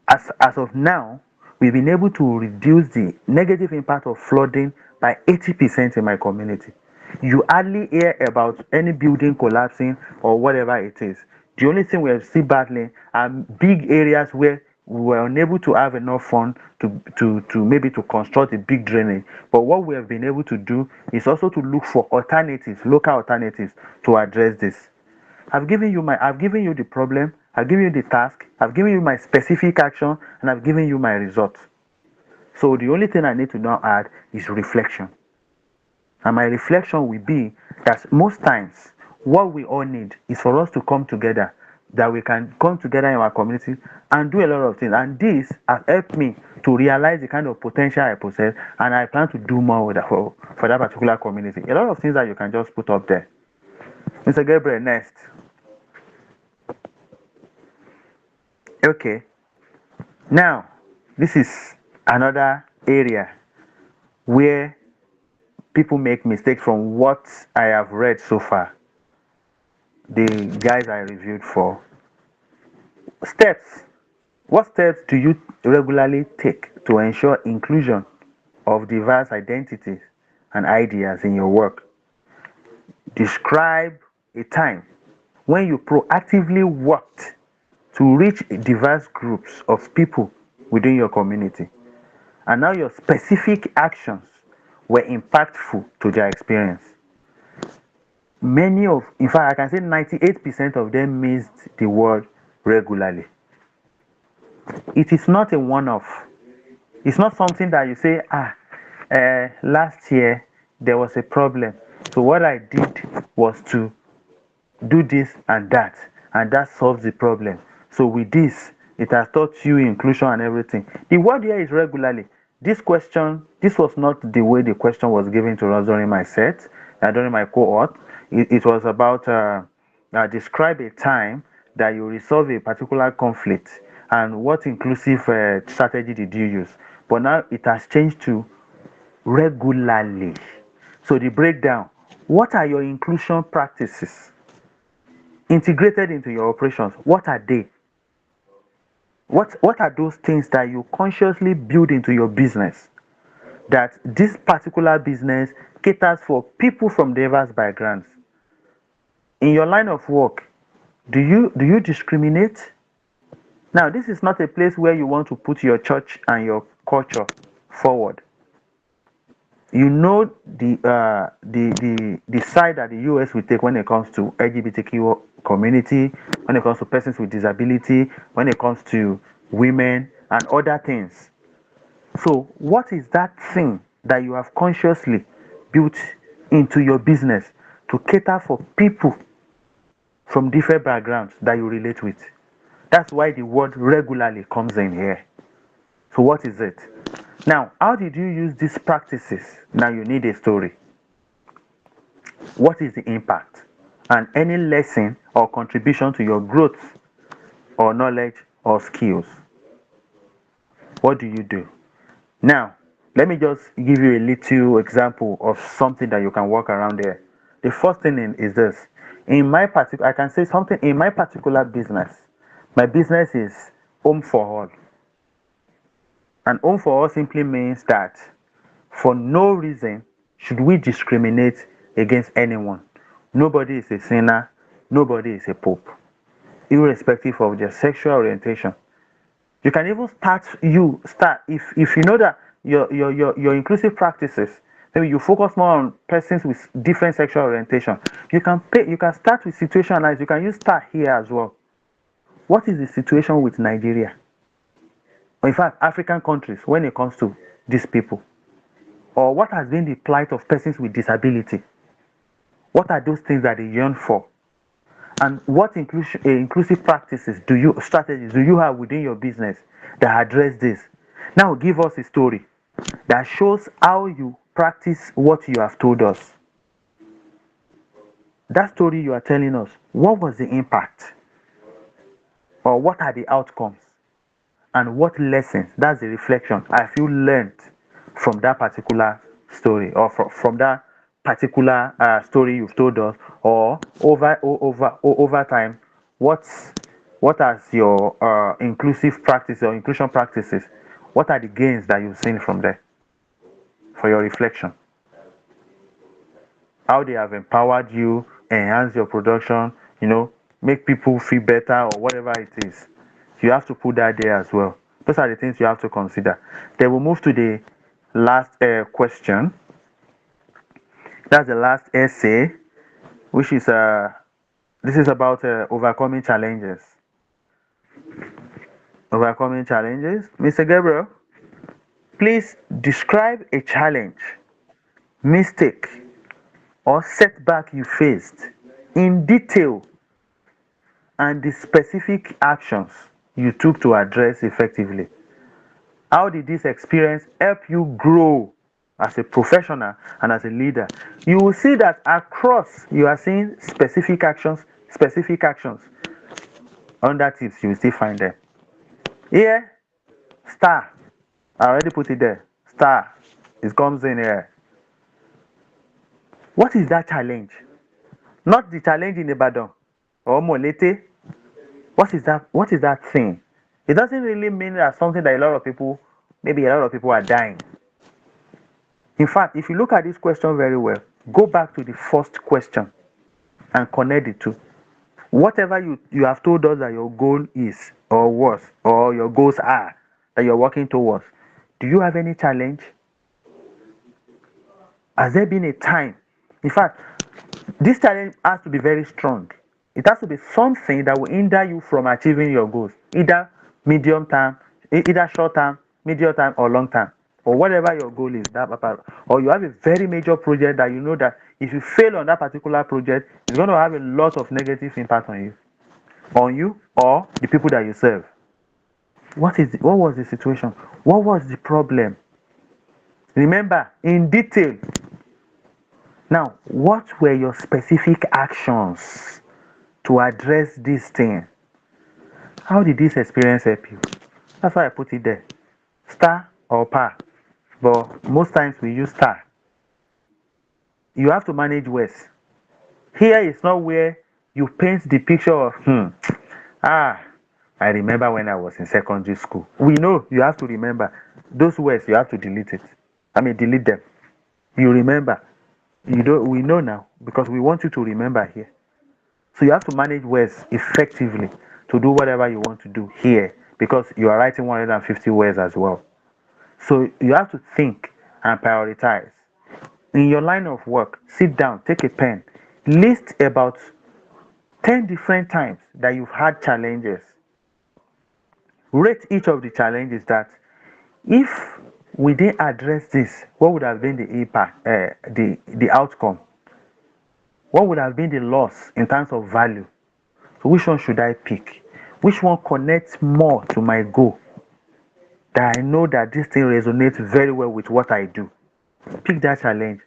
S2: As of now, we've been able to reduce the negative impact of flooding by 80% in my community. You hardly hear about any building collapsing or whatever it is. The only thing we are still battling are big areas where we were unable to have enough fund to maybe to construct a big drainage. But what we have been able to do is also to look for alternatives, local alternatives to address this. I've given you the problem, I've given you the task, I've given you my specific action, and I've given you my result. So the only thing I need to now add is reflection. And my reflection will be that most times what we all need is for us to come together, that we can come together in our community and do a lot of things. And this has helped me to realize the kind of potential I possess, and I plan to do more with for that particular community. A lot of things that you can just put up there. Mr. Gabriel, next. Okay, now this is another area where people make mistakes from what I have read so far. The guys I reviewed for. Steps. What steps do you regularly take to ensure inclusion of diverse identities and ideas in your work? Describe a time when you proactively worked to reach diverse groups of people within your community, and now your specific actions were impactful to their experience. In fact, I can say 98% of them missed the word regularly. It is not a one off. It's not something that you say, last year there was a problem. So what I did was to do this and that solves the problem. So with this, it has taught you inclusion and everything. The word here is regularly. This was not the way the question was given to us during my set, during my cohort. It was about describe a time that you resolve a particular conflict and what inclusive strategy did you use. But now it has changed to regularly. So the breakdown: what are your inclusion practices integrated into your operations? What are they? What are those things that you consciously build into your business, that this particular business caters for people from diverse backgrounds? In your line of work, do you discriminate? Now, this is not a place where you want to put your church and your culture forward. You know the side that the US will take when it comes to LGBTQ community, when it comes to persons with disability, when it comes to women and other things. So, what is that thing that you have consciously built into your business to cater for people from different backgrounds that you relate with? That's why the word regularly comes in here. So, what is it? Now, how did you use these practices? Now, you need a story. What is the impact? And any lesson or contribution to your growth or knowledge or skills? What do you do? Now, let me just give you a little example of something that you can work around there. The first thing is this. In my particular, I can say something in my particular business. My business is home for all. And home for all simply means that for no reason should we discriminate against anyone. Nobody is a sinner, nobody is a pope, irrespective of their sexual orientation. You can even start if you know that your inclusive practices, maybe you focus more on persons with different sexual orientation. You can start with situation analysis. You can use start here as well. What is the situation with Nigeria? Or in fact, African countries when it comes to these people? Or what has been the plight of persons with disability? What are those things that they yearn for? And what inclusive practices strategies do you have within your business that address this? Now give us a story that shows how you practice what you have told us. That story you are telling us, what was the impact? Or what are the outcomes? And what lessons, that's the reflection, have you learned from that particular story, or from that particular story you've told us? Or over time, what's what has your inclusive practice or inclusion practices, what are the gains that you've seen from there for your reflection? How they have empowered you, enhance your production, make people feel better, or whatever it is. You have to put that there as well. Those are the things you have to consider. Then we'll move to the last question. That's the last essay, which is this is about overcoming challenges. Overcoming challenges. Mr. Gabriel, please describe a challenge, mistake, or setback you faced in detail, and the specific actions you took to address effectively. How did this experience help you grow as a professional and as a leader? You will see that across you are seeing specific actions, specific actions. Under tips, you will still find them. Here, star. I already put it there. Star. It comes in here. What is that challenge? Not the challenge in Ibadan or Molete. What is that? What is that thing? It doesn't really mean that something that maybe a lot of people are dying. In fact, if you look at this question very well, go back to the first question and connect the two. Whatever you have told us that your goal is, or was, or your goals are, that you're working towards, do you have any challenge? Has there been a time? In fact, this challenge has to be very strong. It has to be something that will hinder you from achieving your goals, either medium term, either short term, medium term, or long term, or whatever your goal is. Or you have a very major project that you know that if you fail on that particular project, it's going to have a lot of negative impact on you or the people that you serve. What was the situation? What was the problem? Remember in detail. Now, what were your specific actions to address this thing? How did this experience help you? That's why I put it there. Star or par. but most times we use star. You have to manage words. Here is not where you paint the picture of, ah, I remember when I was in secondary school. We know you have to remember those words, you have to delete it. I mean, delete them. You remember. You don't, we know now because we want you to remember here. So you have to manage words effectively to do whatever you want to do here because you are writing 150 words as well. So you have to think and prioritize. In your line of work, sit down, take a pen, list about 10 different times that you've had challenges. Rate each of the challenges that if we didn't address this, what would have been the impact, the outcome? What would have been the loss in terms of value? So which one should I pick? Which one connects more to my goal? That I know that this thing resonates very well with what I do. Pick that challenge.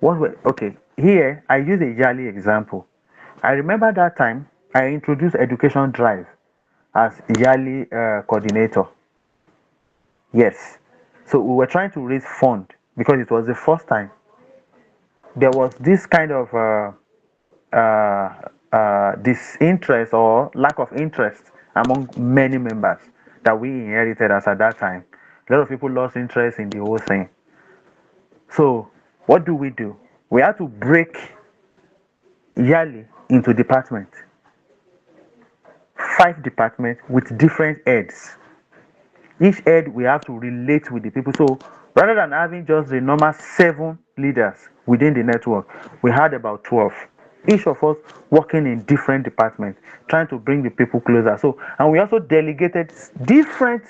S2: Okay, here I use a yearly example. I remember that time I introduced Education Drive as yearly coordinator. Yes. So we were trying to raise fund because it was the first time there was this kind of disinterest or lack of interest among many members that we inherited as at that time. A lot of people lost interest in the whole thing. So what do? We had to break yearly into departments, 5 departments with different heads. Each head we have to relate with the people. So rather than having just the normal 7 leaders within the network, we had about 12. Each of us working in different departments, trying to bring the people closer. So, and we also delegated different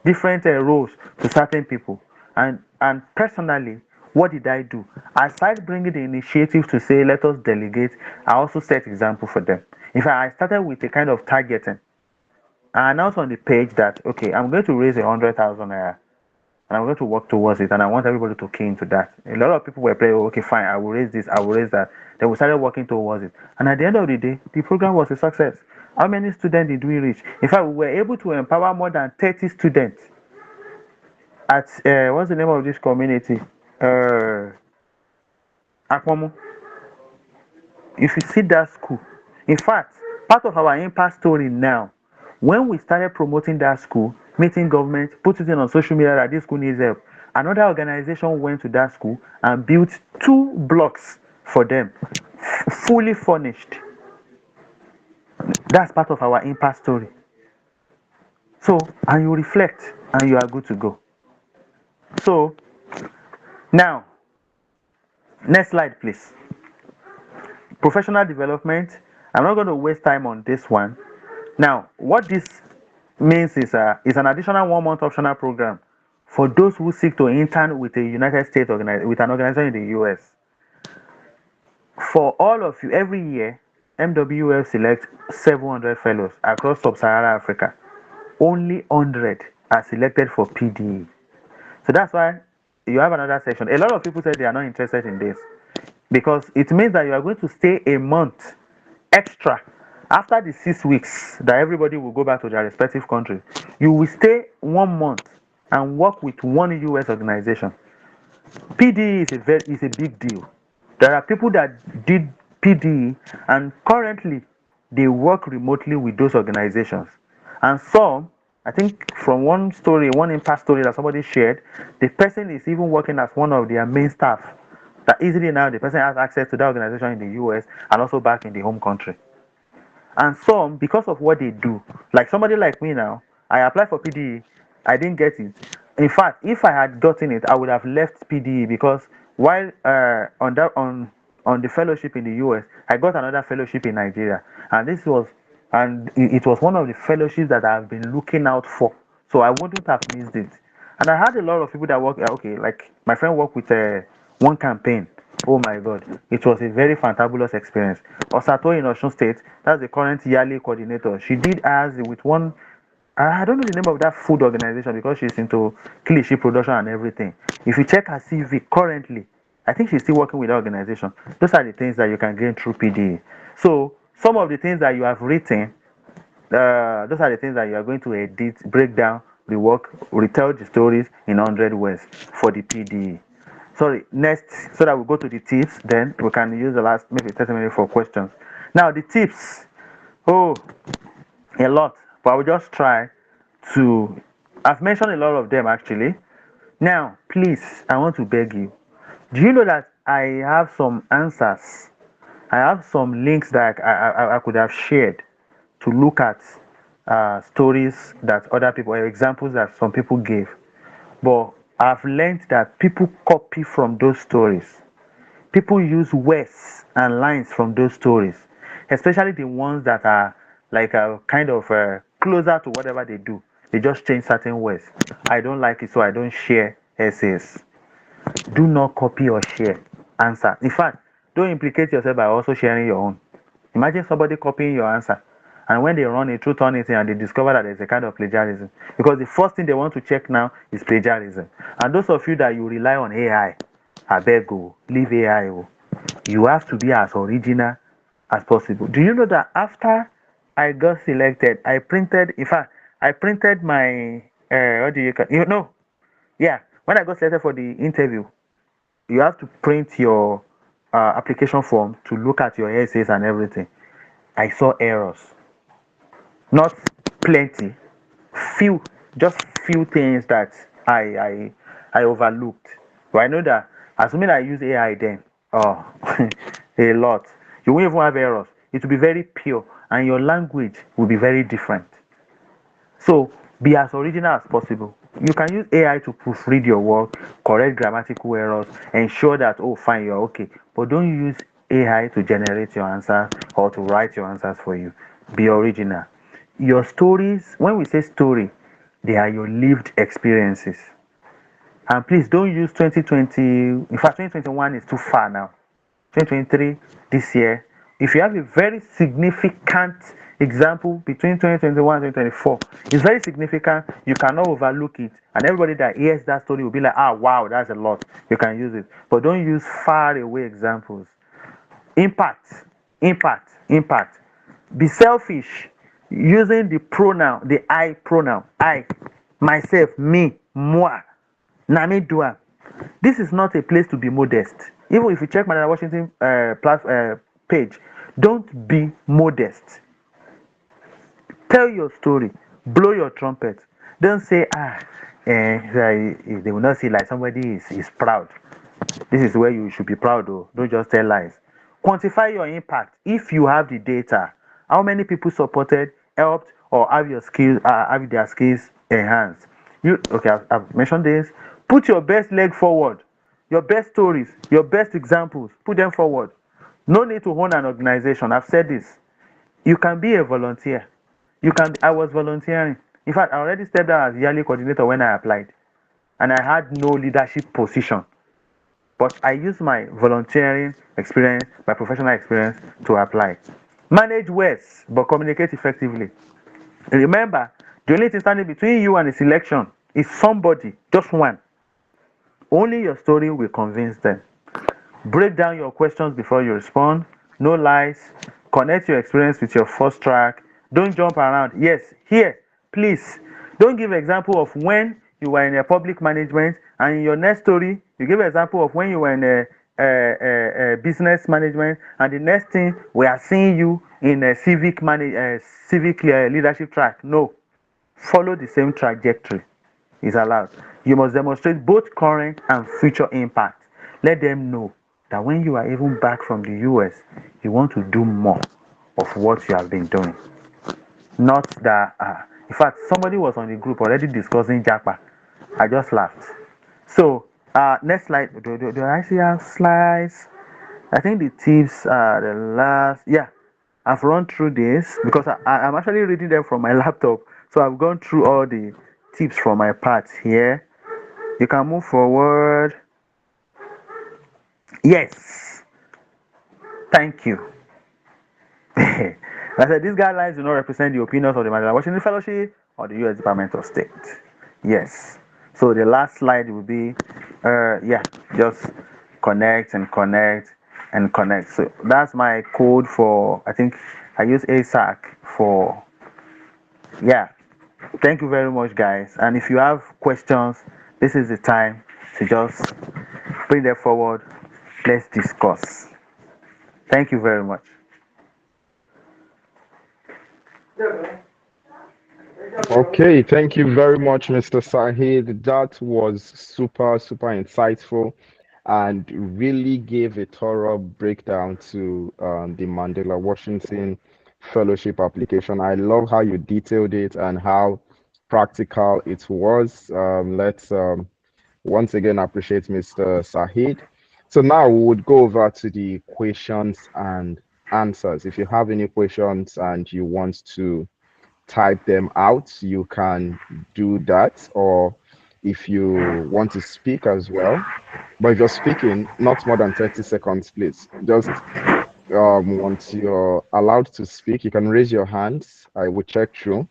S2: different roles to certain people. And personally, what did I do? Aside bringing the initiative to say let us delegate, I also set example for them. In fact, I started with a kind of targeting. I announced on the page that okay, I'm going to raise 100,000 naira and I'm going to work towards it, and I want everybody to key into that. A lot of people were playing, oh, okay, fine, I will raise this, I will raise that. Then we started working towards it, and at the end of the day, the program was a success. How many students did we reach? In fact, we were able to empower more than 30 students at what's the name of this community? Akwamu. If you see that school, in fact, part of our impact story now, when we started promoting that school, meeting government, put it in on social media that this school needs help, another organization went to that school and built 2 blocks for them, fully furnished. That's part of our impact story. So, and you reflect and you are good to go. So, now, next slide, please. Professional development. I'm not going to waste time on this one. Now, what this means is an additional 1 month optional program for those who seek to intern with a United States with an organization in the US. For all of you, every year, MWF selects 700 fellows across sub-Saharan Africa. Only 100 are selected for PDE. So that's why you have another section. A lot of people say they are not interested in this because it means that you are going to stay a month extra after the 6 weeks that everybody will go back to their respective countries. You will stay 1 month and work with one US organization. PDE is a big deal. There are people that did PDE and currently they work remotely with those organizations. And some, I think from one impact story that somebody shared, the person is even working as one of their main staff. That easily now the person has access to that organization in the US and also back in the home country. And some, because of what they do, like somebody like me now, I applied for PDE, I didn't get it. In fact, if I had gotten it, I would have left PDE because while on the fellowship in the US, I got another fellowship in Nigeria, and it was one of the fellowships that I've been looking out for, so I wouldn't have missed it. And I had a lot of people that work. Okay, like my friend worked with one campaign. Oh my God, it was a very fantabulous experience. Osato in Osun State, that's the current yearly coordinator. She did ours with one. I don't know the name of that food organization because she's into cliche production and everything. If you check her CV currently, I think she's still working with that organization. Those are the things that you can gain through PDA. So some of the things that you have written, those are the things that you are going to edit, break down, retell the stories in 100 words for the PDE. Sorry, next, so that we go to the tips, then we can use the last maybe 30 minutes for questions. Now, the tips, oh, a lot, but I will just try to, I've mentioned a lot of them actually. Now, please, I want to beg you. Do you know that I have some answers? I have some links that I could have shared to look at stories that other people, or examples that some people gave. But I've learned that people copy from those stories. People use words and lines from those stories, especially the ones that are like kind of closer to whatever they do. They just change certain words. I don't like it, so I don't share essays. Do not copy or share answer. In fact, don't implicate yourself by also sharing your own. Imagine somebody copying your answer, and when they run it through Turnitin and they discover that there's a kind of plagiarism, because the first thing they want to check now is plagiarism. And those of you that you rely on AI, I beg you, leave AI. You have to be as original as possible. Do you know that after I got selected, I printed, in fact, I printed my, what do you know, yeah, when I got selected for the interview, you have to print your application form to look at your essays and everything. I saw errors, not plenty, few, just few things that I overlooked. But I know that assuming I use AI then, oh, a lot. You won't even have errors. It will be very pure, and your language will be very different. So be as original as possible. You can use AI to proofread your work, correct grammatical errors, ensure that, oh, fine, you're okay. But don't use AI to generate your answers or to write your answers for you. Be original. Your stories, when we say story, they are your lived experiences. And please don't use 2020, in fact, 2021 is too far now. 2023, this year, if you have a very significant example between 2021 and 2024, it's very significant, you cannot overlook it, and everybody that hears that story will be like, ah, wow, that's a lot, you can use it. But don't use far away examples. Impact. Be selfish using the pronoun, the I pronoun. I, myself, me, moi, nami dua. This is not a place to be modest. Even if you check my Washington page, don't be modest. Tell your story. Blow your trumpet. Don't say, they will not see like somebody is proud. This is where you should be proud though. Don't just tell lies. Quantify your impact if you have the data. How many people supported, helped, or have your skills, have their skills enhanced? You okay? I've mentioned this. Put your best leg forward. Your best stories, your best examples. Put them forward. No need to own an organization. I've said this. You can be a volunteer. You can. I was volunteering. In fact, I already stepped down as yearly coordinator when I applied, and I had no leadership position. But I use my volunteering experience, my professional experience to apply. Manage words, but communicate effectively. Remember, the only thing standing between you and the selection is somebody, just one. Only your story will convince them. Break down your questions before you respond. No lies. Connect your experience with your first track. Don't jump around. Yes, here, please. Don't give example of when you were in a public management, and in your next story, you give example of when you were in a business management, and the next thing we are seeing you in a civic leadership track. No, follow the same trajectory is allowed. You must demonstrate both current and future impact. Let them know that when you are even back from the US, you want to do more of what you have been doing. Not that, in fact, somebody was on the group already discussing Japa. I just laughed. So, next slide. Do I see our slides? I think the tips are the last. Yeah, I've run through this because I'm actually reading them from my laptop. So I've gone through all the tips from my part here. You can move forward. Yes, thank you. I said these guidelines do not represent the opinions of the Mandela Washington Fellowship or the U.S. Department of State. Yes. So the last slide will be, yeah, just connect and connect and connect. So that's my code for. I think I use ASAC for. Yeah. Thank you very much, guys. And if you have questions, this is the time to just bring them forward. Let's discuss. Thank you very much.
S1: Okay, thank you very much, Mr. Saheed. That was super, super insightful and really gave a thorough breakdown to the Mandela Washington Fellowship application. I love how you detailed it and how practical it was. Let's once again appreciate Mr. Saheed. So now we would go over to the questions and answers. If you have any questions and you want to type them out, you can do that. Or if you want to speak as well, but if you're speaking, not more than 30 seconds, please. Just once you're allowed to speak, you can raise your hands. I will check through.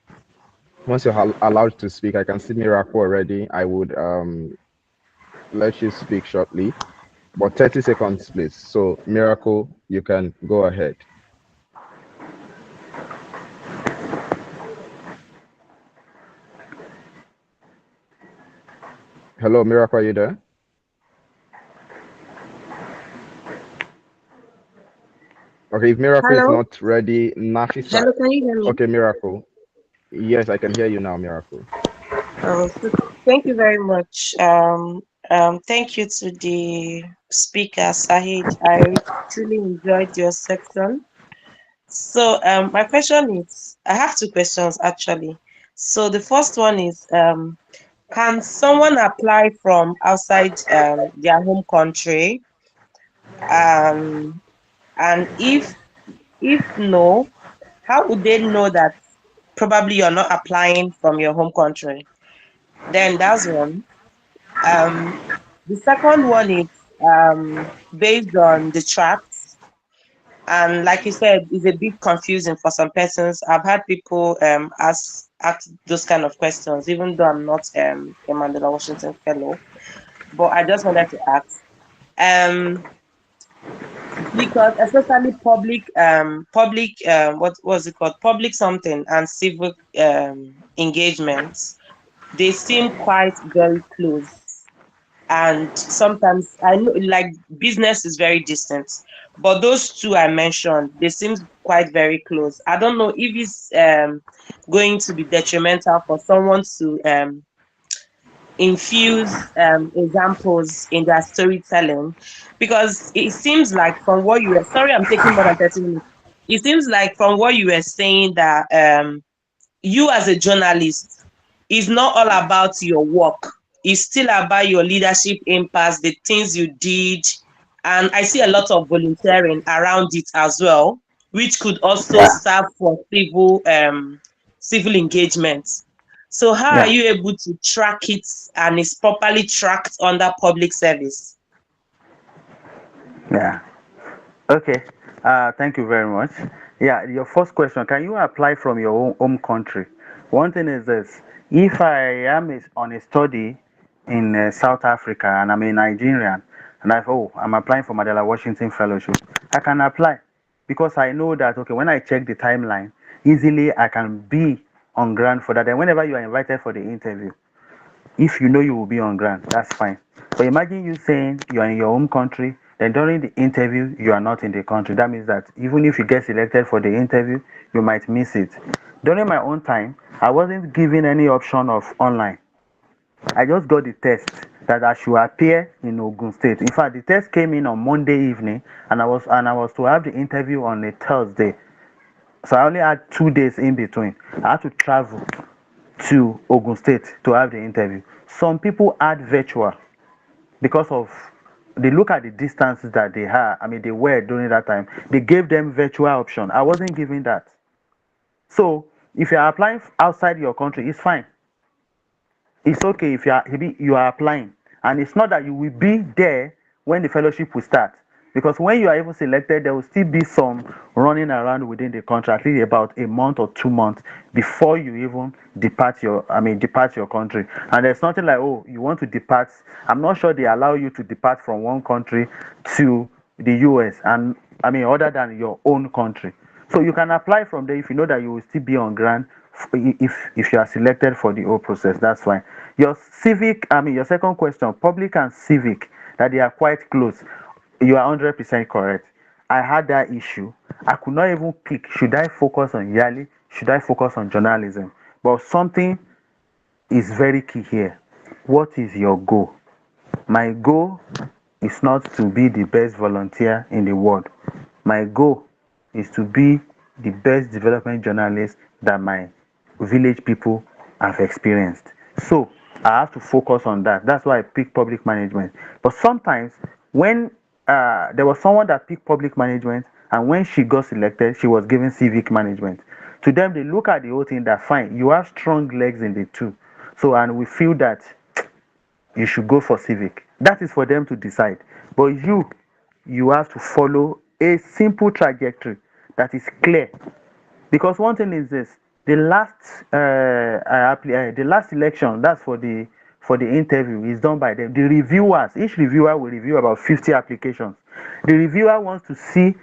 S1: Once you're allowed to speak, I can see Miracle already. I would let you speak shortly, but 30 seconds, please. So, Miracle, you can go ahead. Hello, Miracle, are you there? Okay, if Miracle is
S3: Hello,
S1: not ready, Nafisa.
S3: hello, can you hear me?
S1: Okay, Miracle. Yes, I can hear you now, Miracle.
S3: So thank you very much. Thank you to the speaker, Saheed. I truly enjoyed your section. So, my question is, I have two questions actually. So the first one is, can someone apply from outside their home country? Um, and if no, how would they know that probably you're not applying from your home country? Then that's one. Um, the second one is based on the tracks, and like you said, it's a bit confusing for some persons. I've had people ask those kind of questions, even though I'm not a Mandela Washington Fellow, but I just wanted to ask. Um, because especially what was it called, public something and civic engagements, they seem quite very close, and sometimes I know like business is very distant, but those two I mentioned, they seem quite very close. I don't know if it's going to be detrimental for someone to infuse examples in their storytelling, because it seems like from what you were, sorry I'm taking more than 30 minutes, it seems like from what you were saying that you as a journalist, is not all about your work. It's still about your leadership impact, the things you did. And I see a lot of volunteering around it as well, which could also
S2: Yeah,
S3: serve for civil engagement. So how are
S2: yeah,
S3: you able to track it and it's properly tracked under public service?
S2: yeah. Okay. Thank you very much. Yeah, your first question, can you apply from your own home country? One thing is this, if I am on a study in South Africa and I'm a Nigerian and I'm applying for Mandela Washington Fellowship, I can apply because I know that, okay, when I check the timeline, easily I can be on ground for that. And whenever you are invited for the interview, if you know you will be on ground, that's fine. But imagine you saying you are in your home country, then during the interview, you are not in the country. That means that even if you get selected for the interview, you might miss it. During my own time, I wasn't given any option of online. I just got the test that I should appear in Ogun State. In fact, the test came in on Monday evening, and I was to have the interview on a Thursday. So I only had 2 days in between. I had to travel to Ogun State to have the interview. Some people had virtual because of they look at the distances that they had. I mean, they were during that time. They gave them virtual option. I wasn't given that. So if you are applying outside your country, it's fine. It's okay if you are applying, and it's not that you will be there when the fellowship will start, because when you are even selected, there will still be some running around within the country, at least about a month or 2 months before you even depart your country. And there's nothing like, oh, you want to depart. I'm not sure they allow you to depart from one country to the US, other than your own country. So you can apply from there if you know that you will still be on ground If you are selected for the whole process, that's fine. Your civic, I mean your second question, public and civic, that they are quite close. You are 100% correct. I had that issue. I could not even pick. Should I focus on Yali? Should I focus on journalism? But something is very key here. What is your goal? My goal is not to be the best volunteer in the world. My goal is to be the best development journalist that my village people have experienced. So I have to focus on that. That's why I pick public management. But sometimes when there was someone that picked public management, and when she got selected, she was given civic management. To them, they look at the whole thing that fine, you have strong legs in the two. So, and we feel that you should go for civic. That is for them to decide. But you have to follow a simple trajectory that is clear. Because one thing is this: the last election, that's for the interview, is done by them. The reviewers, each reviewer will review about 50 applications. The reviewer wants to see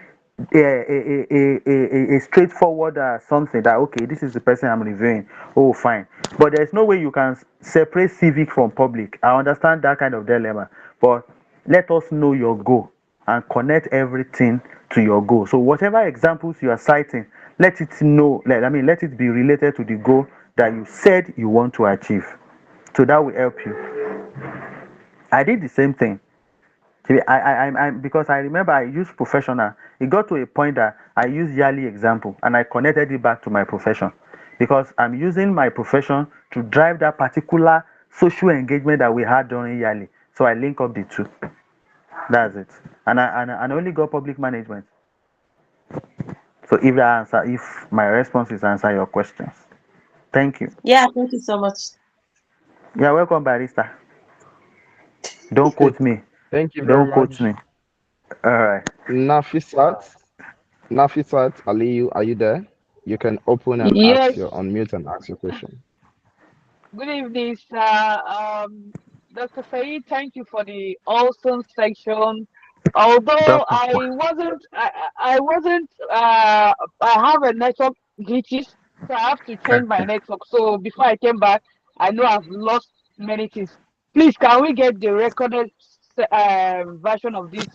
S2: a straightforward something that okay, this is the person I'm reviewing. Oh, fine. But there's no way you can separate civic from public. I understand that kind of dilemma, but let us know your goal and connect everything to your goal. So whatever examples you are citing, let it know. Let it be related to the goal that you said you want to achieve. So that will help you. I did the same thing. Because I remember I used professional. It got to a point that I used yearly example and I connected it back to my profession because I'm using my profession to drive that particular social engagement that we had during yearly. So I link up the two. That's it. And I only got public management. So if my responses answer your questions, thank you.
S3: Yeah, thank you so much.
S2: You're welcome, barista. Don't quote me.
S1: Thank you very
S2: Don't quote
S1: much.
S2: me. All right.
S1: Nafisat, Nafisat Aliyu, are you there? You can open and ask
S4: Yes,
S1: your unmute and ask your question.
S4: good evening, sir. Dr. Saeed, thank you for the awesome section. Although
S2: Welcome.
S4: I wasn't, I have a network glitches, so I have to change my
S2: Okay.
S4: network. So before I came back, I know I've lost many things. Please, can we get the recorded version of this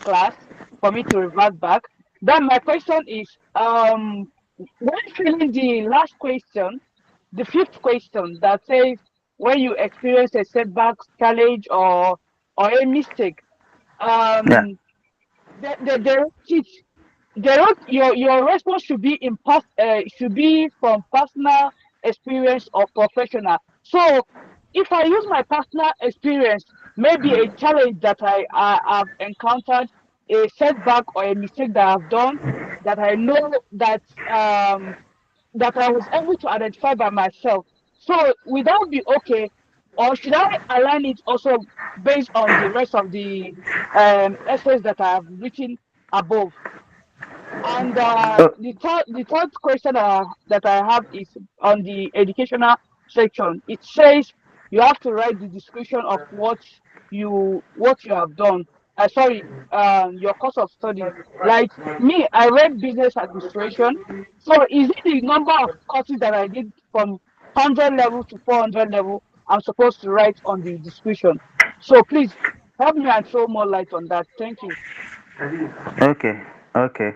S4: class for me to revert back? Then my question is, when filling the last question, the fifth question that says when you experience a setback, challenge, or a mistake,
S2: Yeah.
S4: um, the teach your response should be should be from personal experience or professional. So if I use my personal experience, maybe a challenge that I have encountered, a setback or a mistake that I've done, that I know that I was able to identify by myself. So would that be okay, or should I align it also based on the rest of the essays that I have written above? And
S2: Oh,
S4: the third question that I have is on the educational section. It says you have to write the description of what you have done. Sorry, your course of study. Like me, I read business administration. So is it the number of courses that I did from 100 level to 400 level? I'm supposed to write on the description. So please help me and throw more light on that. Thank you.
S2: okay. Okay.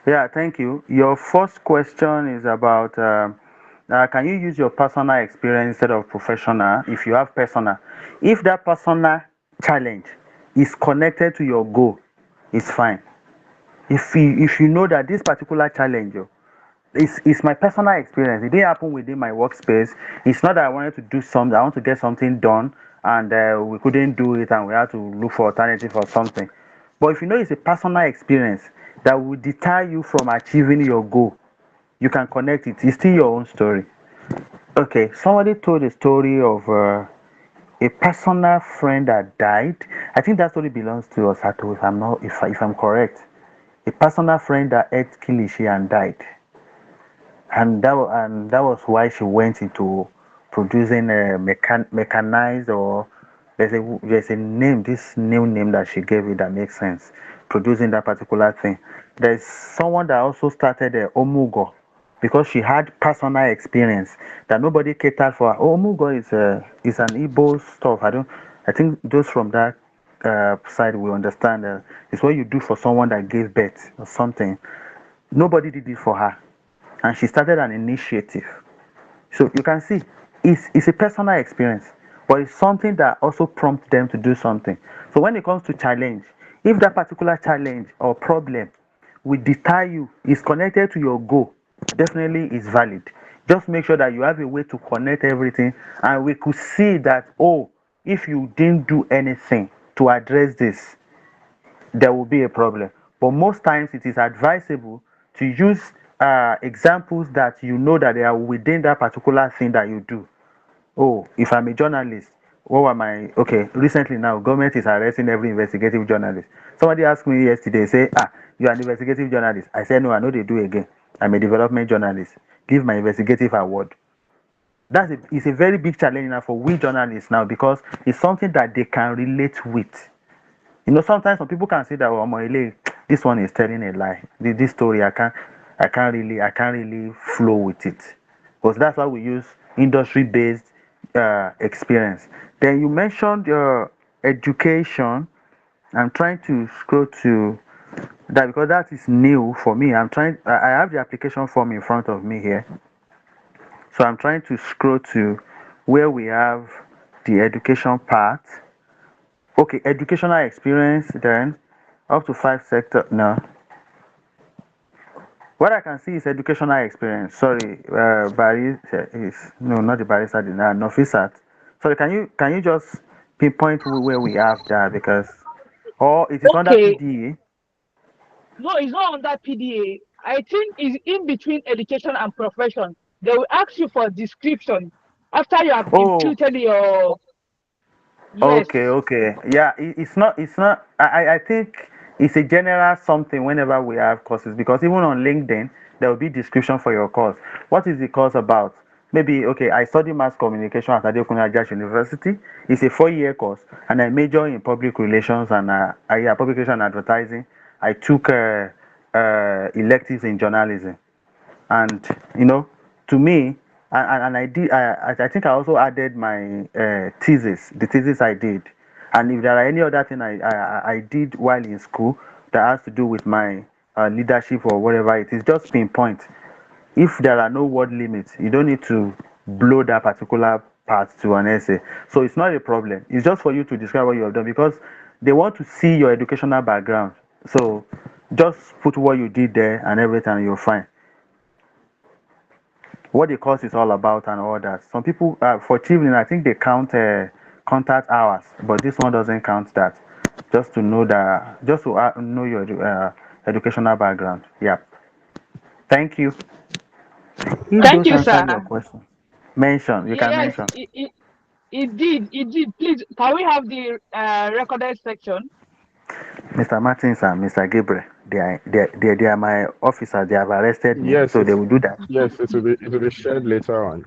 S2: Yeah, thank you. Your first question is about can you use your personal experience instead of professional if you have personal? If that personal challenge is connected to your goal, it's fine. If you know that this particular challenge it's my personal experience. It didn't happen within my workspace. It's not that I wanted to do something. I want to get something done, and we couldn't do it, and we had to look for alternative or something. But if you know it's a personal experience that will deter you from achieving your goal, you can connect it. It's still your own story. Okay, somebody told a story of a personal friend that died. I think that story belongs to Osato, if I'm not, if I'm correct. A personal friend that ate kilishi and died. And that was why she went into producing a mechanized, or there's a name, this new name that she gave it that makes sense, producing that particular thing. There's someone that also started a omugo, because she had personal experience that nobody catered for her. Oh, Mugo is an Igbo stuff. I think those from that side will understand. It's what you do for someone that gave birth or something. Nobody did it for her, and she started an initiative. So you can see it's a personal experience, but it's something that also prompts them to do something. So when it comes to challenge, if that particular challenge or problem will deter you, is connected to your goal, definitely is valid. Just make sure that you have a way to connect everything, and we could see that, oh, if you didn't do anything to address this, there will be a problem. But most times it is advisable to use examples that you know that they are within that particular thing that you do. Oh, if I'm a journalist, what were my okay? Recently now, government is arresting every investigative journalist. Somebody asked me yesterday, say, you're an investigative journalist. I said, no, I know they do again. I'm a development journalist. Give my investigative award. It's a very big challenge now for we journalists now because it's something that they can relate with. Sometimes some people can say that, oh, Moile, this one is telling a lie. This story, I can't really flow with it, because that's why we use industry-based experience. Then you mentioned your education. I'm trying to scroll to that because that is new for me. I have the application form in front of me here, so I'm trying to scroll to where we have the education part. Okay, educational experience then up to five sector. No, what I can see is educational experience. Sorry, Barry is no, not the barista, the Nofisat. Sorry, can you just pinpoint where we have that because or it is under
S4: Okay,
S2: PDA.
S4: no, it's not under PDA. I think it's in between education and profession. They will ask you for description after you have
S2: Oh,
S4: imputed your yes.
S2: okay, okay. Yeah, it's not I think it's a general something whenever we have courses because even on LinkedIn there will be description for your course. What is the course about? Maybe okay, I study mass communication at Adekunle Ajash University. It's a 4-year course and I major in public relations and yeah, publication and advertising. I took electives in journalism and to me and I did I think I also added my thesis, the thesis I did, and if there are any other thing I did while in school that has to do with my leadership or whatever it is, just pinpoint. If there are no word limits, you don't need to blow that particular part to an essay. So it's not a problem, it's just for you to describe what you have done because they want to see your educational background. So just put what you did there and everything and you're fine. What the course is all about and all that. Some people for children, I think they count contact hours, but this one doesn't count that. Just to know that, just to know your educational background. Yeah. Thank you. If
S4: Thank
S2: those
S4: you,
S2: answer
S4: sir.
S2: your question, mention. You can
S4: Yes,
S2: mention.
S4: it did. It did. Please, can we have the recorded section?
S2: Mr. Martins and Mr. Gabriel, they are my officers. They have arrested me,
S1: Yes,
S2: so they will do that.
S1: it will be shared later on.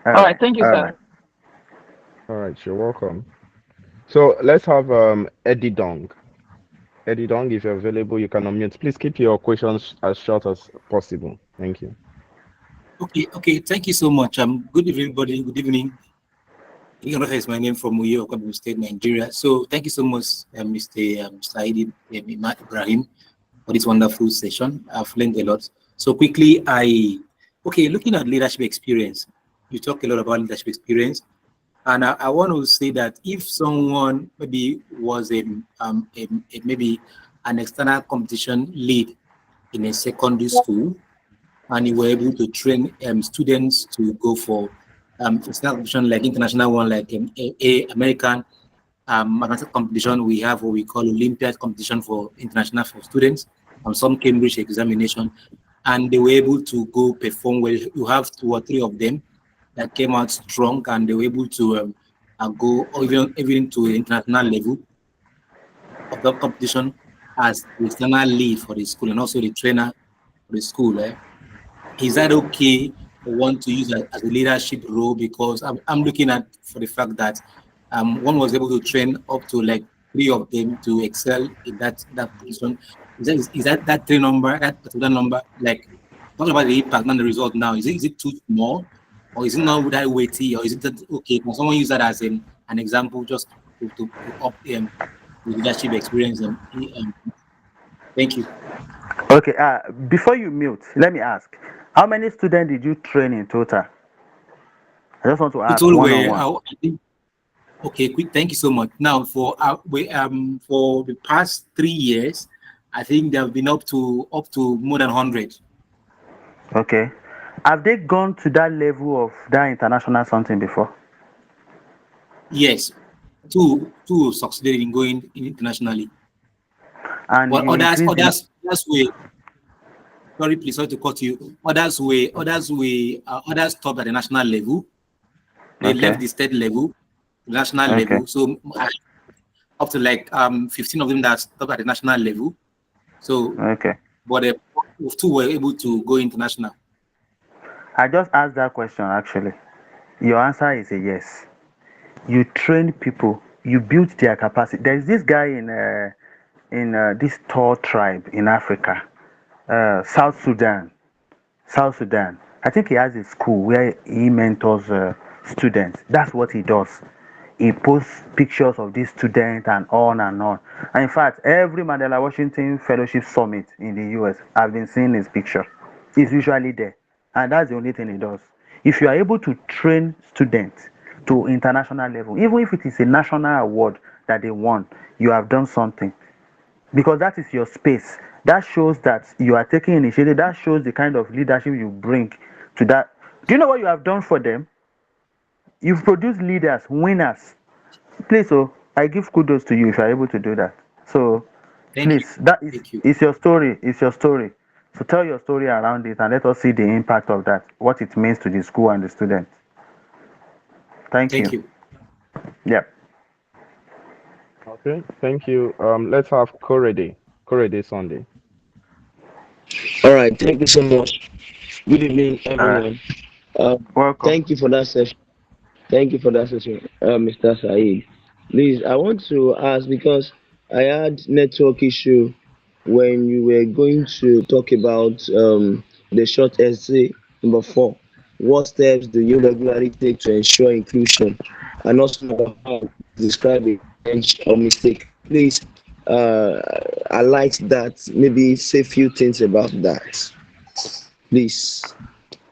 S2: All
S4: All right.
S2: right.
S4: Thank you,
S2: All
S4: sir.
S2: right.
S1: All right, you're welcome. So let's have Eddie Dong. Eddie Dong, if you're available, you can unmute. Please keep your questions as short as possible. Thank you.
S5: Okay. Thank you so much. Good evening, everybody. Good evening. Ignorant is my name from Uyo, Kwara State, Nigeria. So thank you so much, Mr. Saheed, Ibrahim, for this wonderful session. I've learned a lot. So quickly, looking at leadership experience, you talk a lot about leadership experience, and I want to say that if someone maybe was maybe an external competition lead in a secondary school, and you were able to train students to go for international competition like international one, like American mathematics competition. We have what we call Olympiad competition for international for students, and some Cambridge examination, and they were able to go perform well. You have 2 or 3 of them that came out strong, and they were able to go even to the international level of the competition as the external lead for the school and also the trainer for the school. Is that okay for one to use that as a leadership role? Because I'm looking at for the fact that one was able to train up to like 3 of them to excel in that position. Is that 3 number, that particular number, like Talk about the impact, not the result now. Is it too small? Or is it not that weighty? Or is it that, okay, can someone use that as an example just to up the leadership experience? Thank you.
S2: Okay, before you mute, let me ask, how many students did you train in total? I just want to ask
S5: Total
S2: one on
S5: way,
S2: one.
S5: I think, okay, quick, thank you so much. Now, for the past 3 years, I think they have been up to more than 100.
S2: Okay. Have they gone to that level of that international something before?
S5: Yes, two succeeded in going internationally,
S2: And
S5: but
S2: you increase the.
S5: others were, sorry, please, sorry to cut you. Others stopped at the national level. They left
S2: Okay.
S5: the state level, national
S2: Okay.
S5: level. So up to like 15 of them that stopped at the national level. So,
S2: Okay.
S5: but two were able to go international.
S2: I just asked that question actually. Your answer is a yes. You train people, you build their capacity. There's this guy in this tall tribe in Africa, South Sudan. South Sudan. I think he has a school where he mentors students. That's what he does. He posts pictures of these students and on and on. And in fact, every Mandela Washington Fellowship Summit in the US, I've been seeing his picture. He's usually there. And that's the only thing he does. If you are able to train students to international level, even if it is a national award that they won, you have done something because that is your space. That shows that you are taking initiative. That shows the kind of leadership you bring to that. Do you know what you have done for them? You've produced leaders, winners. Please, so I give kudos to you if you're able to do that. So
S5: Thank you.
S2: please, that
S5: Thank you.
S2: is your story. It's your story. So tell your story around it and let us see the impact of that, what it means to the school and the students. Thank
S5: Thank
S2: you.
S5: you.
S2: Yeah.
S1: Okay, thank you. Let's have Korede Sunday.
S6: All right, thank you so much. Good evening,
S2: All right.
S6: everyone. Um,
S2: Welcome.
S6: thank you for that session. Thank you for that session, Mr. Saeed. Please, I want to ask because I had network issue when you were going to talk about the short essay number 4. What steps do you regularly take to ensure inclusion? And also number 5, describe a challenge or mistake. Please, uh, I like that. Maybe say a few things about that. Please.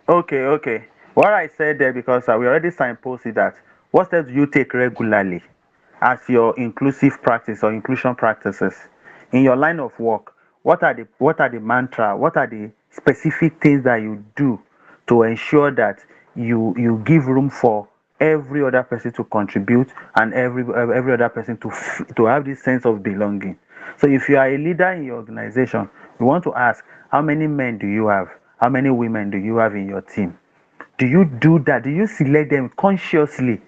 S2: Okay, okay. What I said there because we already signposted that. What steps do you take regularly as your inclusive practice or inclusion practices in your line of work? What are the mantra? What are the specific things that you do to ensure that you give room for every other person to contribute and every other person to have this sense of belonging? So if you are a leader in your organization, you want to ask how many men do you have? How many women do you have in your team? Do you do that? Do you select them consciously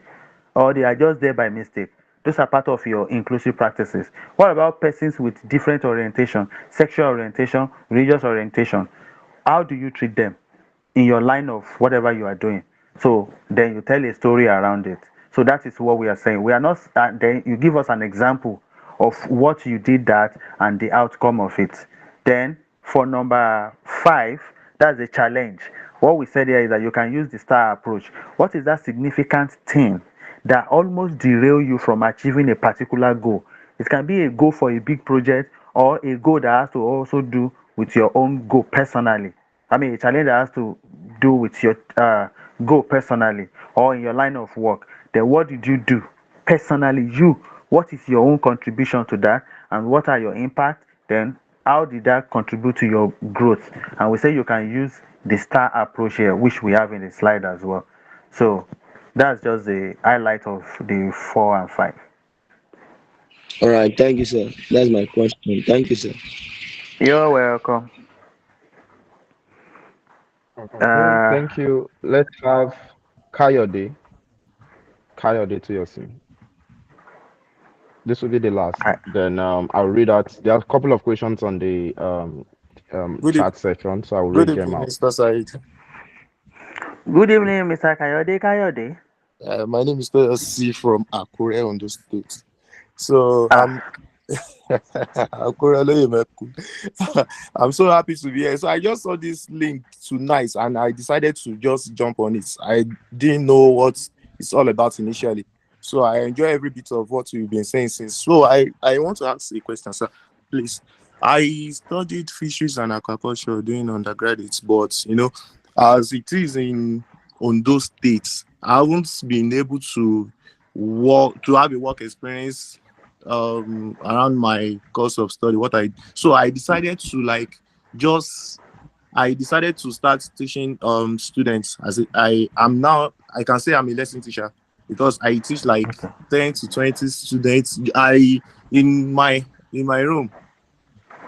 S2: or they are just there by mistake? Those are part of your inclusive practices. What about persons with different orientation, sexual orientation, religious orientation? How do you treat them in your line of whatever you are doing? So then you tell a story around it. So that is what we are saying. We are not, then you give us an example of what you did that and the outcome of it. Then for number 5, that's a challenge. What we said here is that you can use the star approach. What is that significant thing that almost derail you from achieving a particular goal? It can be a goal for a big project or a goal that has to also do with your own goal personally. I mean, a challenge that has to do with your goal personally or in your line of work. Then what did you do personally? What is your own contribution to that, and what are your impact? Then how did that contribute to your growth? And we say you can use the star approach here, which we have in the slide as well. So that's just the highlight of the 4 and 5.
S6: All right, thank you, sir. That's my question. Thank you, sir.
S2: You're welcome.
S1: Okay,
S2: Uh,
S1: thank you. Let's have Kayode. Kayode to your scene. This will be the last.
S2: I,
S1: Then I'll read out. There are a couple of questions on the
S7: Good,
S1: chat section, so I'll
S7: good
S1: read them
S7: evening,
S1: out.
S7: Mr. Said.
S2: good evening, Mr. Kayode. Kayode.
S7: My name is Mr. C from Akure, Ondo State. So
S2: Ah,
S7: Akuraloyemeku. I'm so happy to be here. So I just saw this link tonight and I decided to just jump on it. I didn't know what it's all about initially. So I enjoy every bit of what you've been saying since. So I want to ask a question, sir. Please. I studied fisheries and aquaculture during undergraduate, but as it is in on those states, I haven't been able to have a work experience around my course of study. I decided to just I decided to start teaching students. I can say I'm a lesson teacher because I teach like
S2: Okay.
S7: 10 to 20 students. I in my in my room,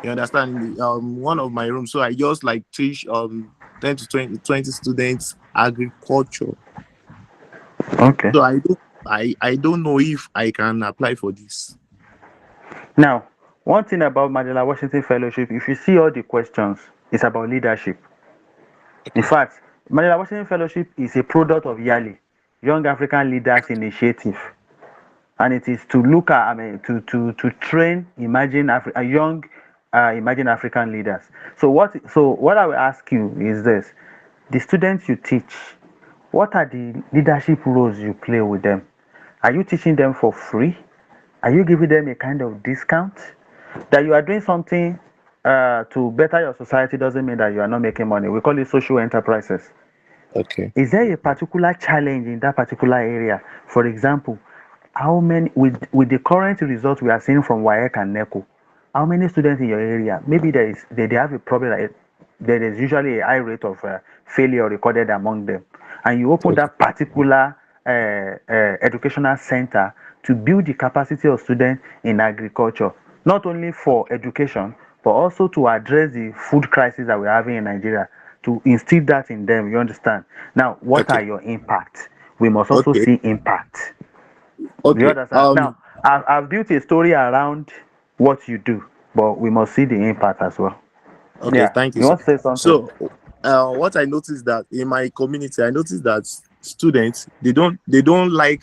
S7: you understand, in the one of my rooms. So I just like teach 10 to 20 students agriculture.
S2: Okay.
S7: So I don't know if I can apply for this.
S2: Now, one thing about Mandela Washington Fellowship, if you see all the questions, it's about leadership. In
S7: Okay.
S2: fact, Mandela Washington Fellowship is a product of YALI, Young African Leaders Initiative, and it is to look at, to train young, emerging African leaders. So what I will ask you is this: the students you teach, what are the leadership roles you play with them? Are you teaching them for free? Are you giving them a kind of discount? That you are doing something to better your society doesn't mean that you are not making money. We call it social enterprises.
S7: Okay.
S2: Is there a particular challenge in that particular area? For example, how many with the current results we are seeing from WAEC and NECO, how many students in your area? Maybe they have a problem that there is usually a high rate of failure recorded among them, and you open
S7: Okay.
S2: that particular educational center to build the capacity of students in agriculture, not only for education but also to address the food crisis that we're having in Nigeria, to instill that in them. You understand? Now, what
S7: Okay.
S2: are your impacts? We must also
S7: Okay.
S2: see impact. Do you
S7: Okay.
S2: understand? Now, I've built a story around what you do, but we must see the impact as well.
S7: Okay.
S2: Yeah,
S7: Thank you,
S2: you
S7: sir.
S2: want to say something?
S7: So, what I noticed that in my community, I noticed that students they don't like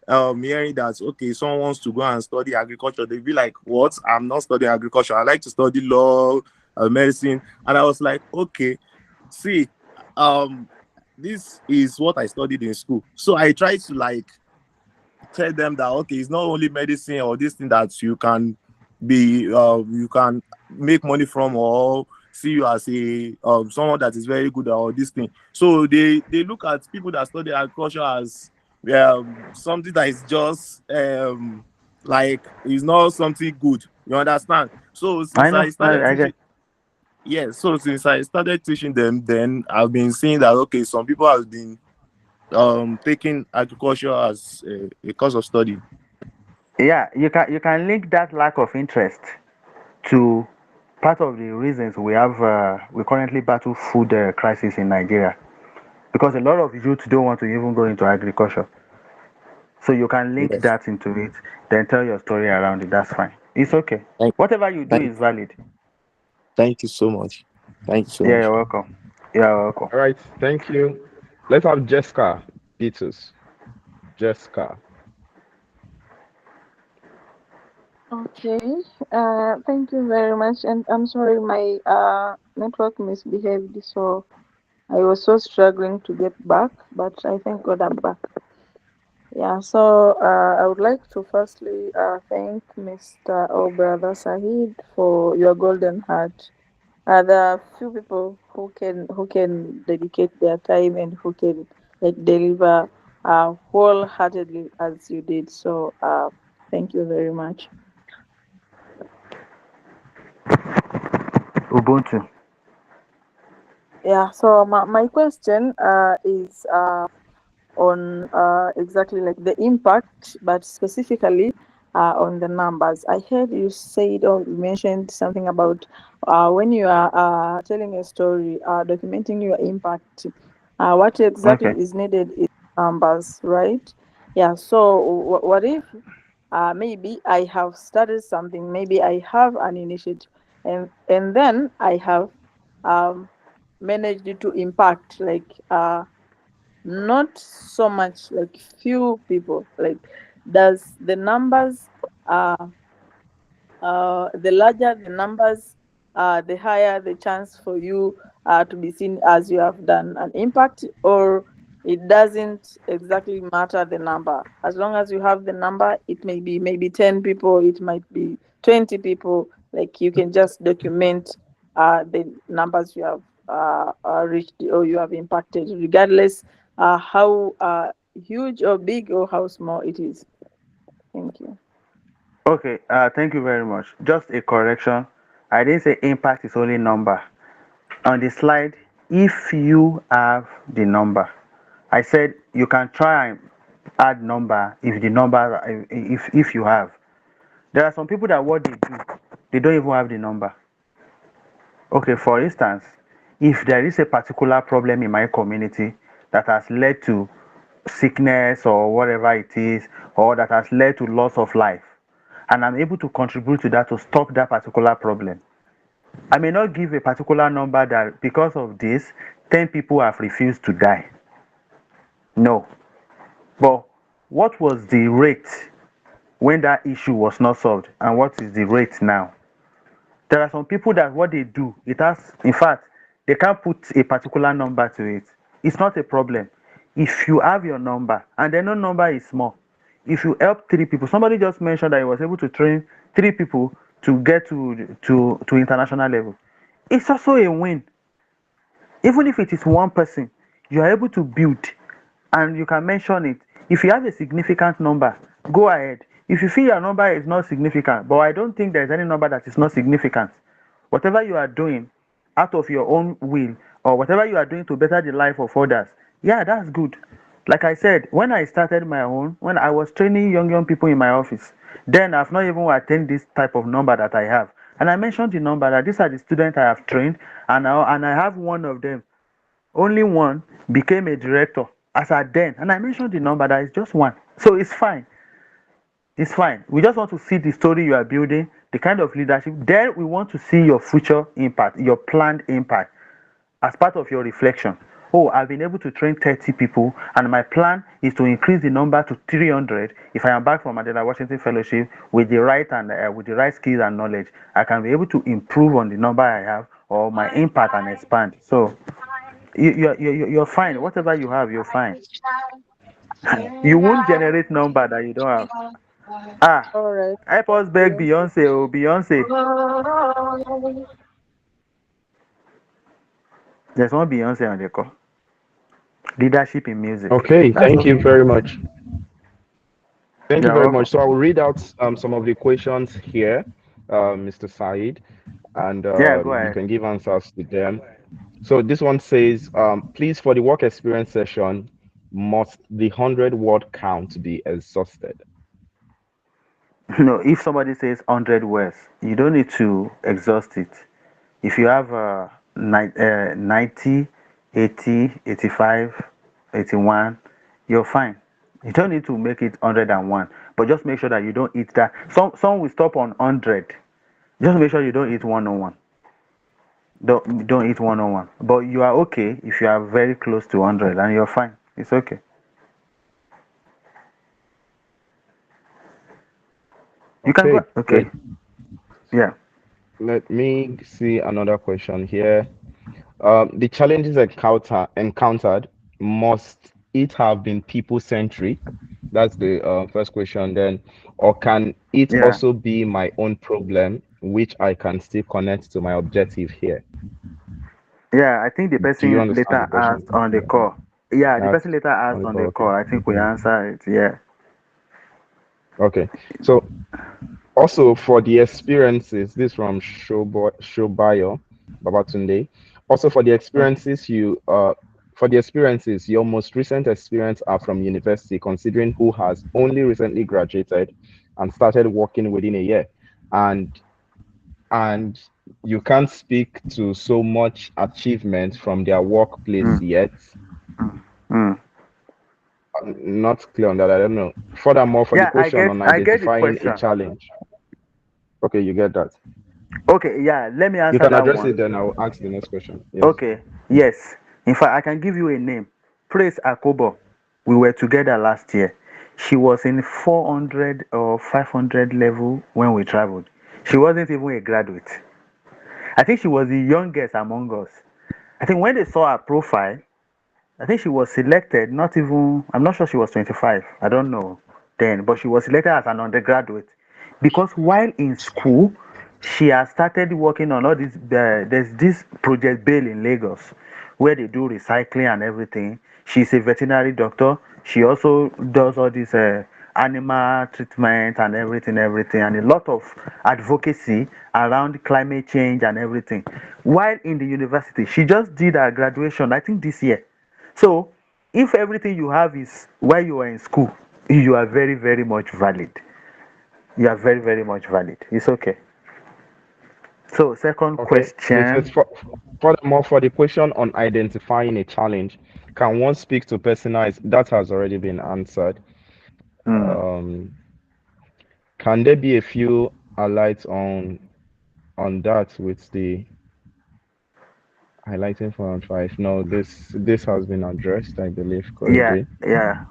S7: hearing that okay, someone wants to go and study agriculture. They be like, "What? I'm not studying agriculture. I like to study law, medicine." And I was like, "Okay, see, um, this is what I studied in school." So I try to tell them that okay, it's not only medicine or this thing that you can make money from or see you as a someone that is very good or this thing. So they look at people that study agriculture as something that is just is not something good. You understand? So
S2: I
S7: since
S2: know.
S7: I started
S2: I get.
S7: teaching, yes, so since I started teaching them, then I've been seeing that okay, some people have been taking agriculture as a course of study.
S2: Yeah, you can link that lack of interest to part of the reasons we currently battle food crisis in Nigeria, because a lot of youth don't want to even go into agriculture. So you can link
S7: Yes.
S2: that into it, then tell your story around it. That's fine. It's okay.
S7: Thank,
S2: Whatever you do
S7: thank,
S2: is valid.
S7: thank you so much. Thank you so
S2: Yeah,
S7: much.
S2: you're welcome. You're welcome.
S1: All right, thank you. Let's have Jessica Beatus. Jessica.
S8: Okay. Thank you very much. And I'm sorry, my network misbehaved, so I was so struggling to get back, but I thank God I'm back. Yeah. So I would like to firstly thank Mr. or Brother Saheed for your golden heart. There are few people who can dedicate their time and who can like deliver wholeheartedly as you did. So thank you very much.
S2: Ubuntu.
S8: Yeah, so my question is on exactly like the impact, but specifically on the numbers. I heard you said or you mentioned something about when you are telling a story, documenting your impact, what exactly
S2: Okay.
S8: is needed is numbers, right? Yeah, so what if maybe I have started something, maybe I have an initiative, and then I have um, managed it to impact like not so much like few people, like does the numbers uh
S9: The larger the numbers, the higher the chance for you to be seen as you have done an impact, or it doesn't exactly matter the number. As long as you have the number, it may be maybe 10 people, it might be 20 people. Like you can just document the numbers you have reached or you have impacted, regardless how huge or big or how small it is. Thank you.
S2: Okay, thank you very much. Just a correction. I didn't say impact is only number. On the slide, if you have the number, I said you can try and add number if the number, if you have. There are some people that what they do, they don't even have the number. Okay, for instance, if there is a particular problem in my community that has led to sickness or whatever it is, or that has led to loss of life, and I'm able to contribute to that to stop that particular problem, I may not give a particular number that because of this, 10 people have refused to die. No. But what was the rate when that issue was not solved, and what is the rate now? There are some people that what they do, it has, in fact, they can't put a particular number to it. It's not a problem. If you have your number, and the no number is small, if you help three people, somebody just mentioned that he was able to train three people to get to international level. It's also a win. Even if it is one person, you are able to build and you can mention it. If you have a significant number, go ahead. If you feel your number is not significant, but I don't think there's any number that is not significant, whatever you are doing out of your own will or whatever you are doing to better the life of others, yeah, that's good. Like I said, when I started my own, when I was training young people in my office, then I've not even attained this type of number that I have. And I mentioned the number that these are the students I have trained, and I have one of them, only one, became a director as at then. And I mentioned the number that is just one. So it's fine. It's fine. We just want to see the story you are building, the kind of leadership. Then we want to see your future impact, your planned impact as part of your reflection. Oh, I've been able to train 30 people, and my plan is to increase the number to 300. If I am back from Mandela Washington Fellowship with the right and with the right skills and knowledge, I can be able to improve on the number I have or my impact and expand. So you're fine. Whatever you have, you're fine. You won't generate number that you don't have. Ah,
S9: All right.
S2: help us beg
S9: You.
S2: Beyonce. Oh, Beyonce. There's one Beyonce on the call. Leadership in music.
S1: Okay,
S2: That's
S1: thank you
S2: okay.
S1: very much. Thank you
S2: You're
S1: very
S2: welcome.
S1: much. So I will read out some of the questions here, Mr. Said, and
S2: Yeah, go
S1: you
S2: ahead.
S1: can give answers to them. So this one says, please, for the work experience session, must the 100-word count be exhausted?
S2: No, if somebody says 100 words, you don't need to exhaust it. If you have 90, 80, 85, 81, you're fine. You don't need to make it 101, but just make sure that you don't eat that. Some will stop on 100. Just make sure you don't eat 101. Don't eat 101. But you are okay if you are very close to 100 and you're fine. It's okay. You can go.
S1: Okay,
S2: Okay.
S1: great.
S2: Yeah.
S1: Let me see another question here. The challenges encountered, must it have been people-centric? That's the first question. Then, or can it
S2: Yeah.
S1: also be my own problem, which I can still connect to my objective here?
S2: Yeah, I think the
S1: Do you
S2: person
S1: understand the
S2: later
S1: question?
S2: asked on the call. Yeah, the person
S1: That's
S2: later asked
S1: only
S2: on
S1: for
S2: the
S1: okay.
S2: call. I think we answered it. Yeah.
S1: Okay. So also for the experiences, this from Shobayo Babatunde. Also for the experiences, your most recent experience are from university, considering who has only recently graduated and started working within a year. And and you can't speak to so much achievement from their workplace
S2: Mm,
S1: yet.
S2: mm, mm.
S1: I'm not clear on that. I don't know. Furthermore, for the
S2: Yeah, I
S1: question
S2: get
S1: on
S2: I get the
S1: identifying a
S2: question.
S1: challenge. Okay, you get that.
S2: Okay, yeah, let me
S1: You
S2: answer
S1: can
S2: that
S1: address
S2: one.
S1: it, then I'll ask the next question. Yes.
S2: Okay, yes. In fact, I can give you a name. Praise Akobo. We were together last year. She was in 400 or 500 level when we traveled. She wasn't even a graduate. I think she was the youngest among us. I think when they saw her profile, I think she was selected, not even, I'm not sure she was 25. I don't know then, but she was selected as an undergraduate because while in school, she has started working on all this. There's this project Bail in Lagos where they do recycling and everything. She's a veterinary doctor. She also does all this animal treatment and everything, and a lot of advocacy around climate change and everything. While in the university, she just did her graduation, I think this year. So, if everything you have is while you are in school, you are very, very much valid. You are very, very much valid. It's okay. So, second
S1: Okay, this is
S2: question.
S1: furthermore for the question on identifying a challenge. Can one speak to personalize? That has already been answered.
S2: Hmm.
S1: Um, can there be a few highlights on that with the highlighting 4 and 5? No, this has been addressed, I believe,
S2: Yeah,
S1: correctly.
S2: yeah,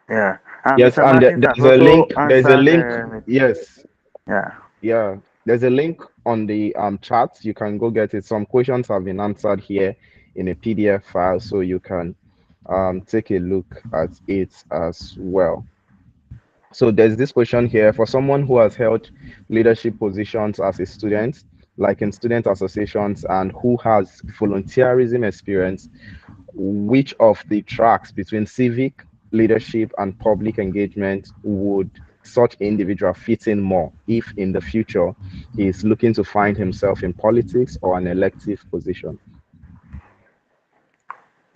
S2: yeah. And
S1: Yes,
S2: Mr.
S1: and
S2: Martins has
S1: there's a
S2: also
S1: link. There's a
S2: answered.
S1: link. Yes,
S2: Yeah.
S1: yeah. There's a link on the chat. You can go get it. Some questions have been answered here in a PDF file, so you can take a look at it as well. So there's this question here for someone who has held leadership positions as a student, like in student associations, and who has volunteerism experience. Which of the tracks between civic leadership and public engagement would such individual fit in more if in the future he is looking to find himself in politics or an elective position?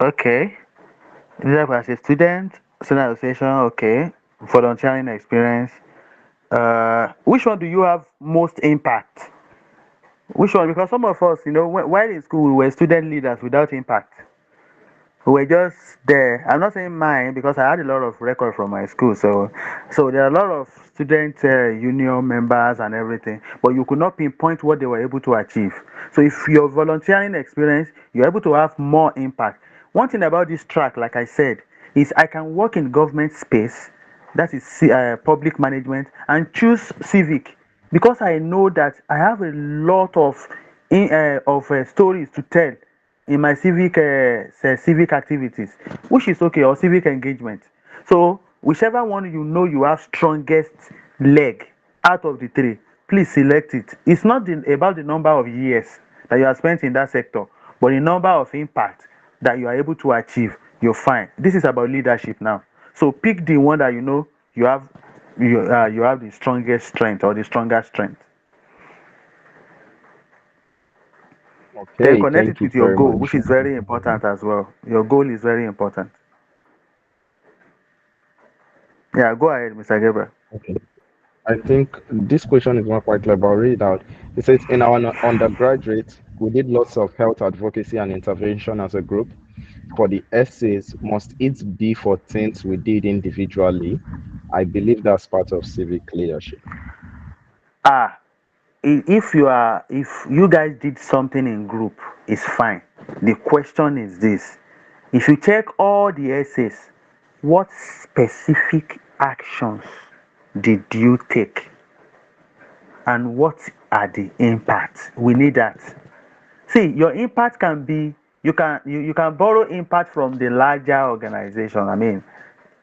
S2: Okay. Leadership as a student association. Okay. Volunteering experience. Which one do you have most impact? Which one? Because some of us, while in school, we were student leaders without impact. We were just there. I'm not saying mine because I had a lot of record from my school. So there are a lot of student union members and everything, but you could not pinpoint what they were able to achieve. So if your volunteering experience, you're able to have more impact. One thing about this track, like I said, is I can work in government space, that is public management, and choose civic because I know that I have a lot of stories to tell in my civic activities, which is okay, or civic engagement. So whichever one you know you have strongest leg out of the three, please select it. It's not about the number of years that you have spent in that sector, but the number of impact that you are able to achieve. You're fine. This is about leadership now. So pick the one that you know you have the strongest strength or the strongest strength. Then
S1: Okay,
S2: connect
S1: thank
S2: it
S1: you
S2: with your
S1: very
S2: goal,
S1: much.
S2: which is very important as well. Your goal is very important. Yeah, go ahead, Mr. Gabriel.
S1: Okay. I think this question is not quite clear, but I'll read it out. It says, in our undergraduate, we did lots of health advocacy and intervention as a group. For the essays, must it be for things we did individually? I believe that's part of civic leadership.
S2: Ah, if you guys did something in group, it's fine. The question is this: if you check all the essays, what specific actions did you take, and what are the impacts? We need that. See, your impact can be you can borrow impact from the larger organization. I mean,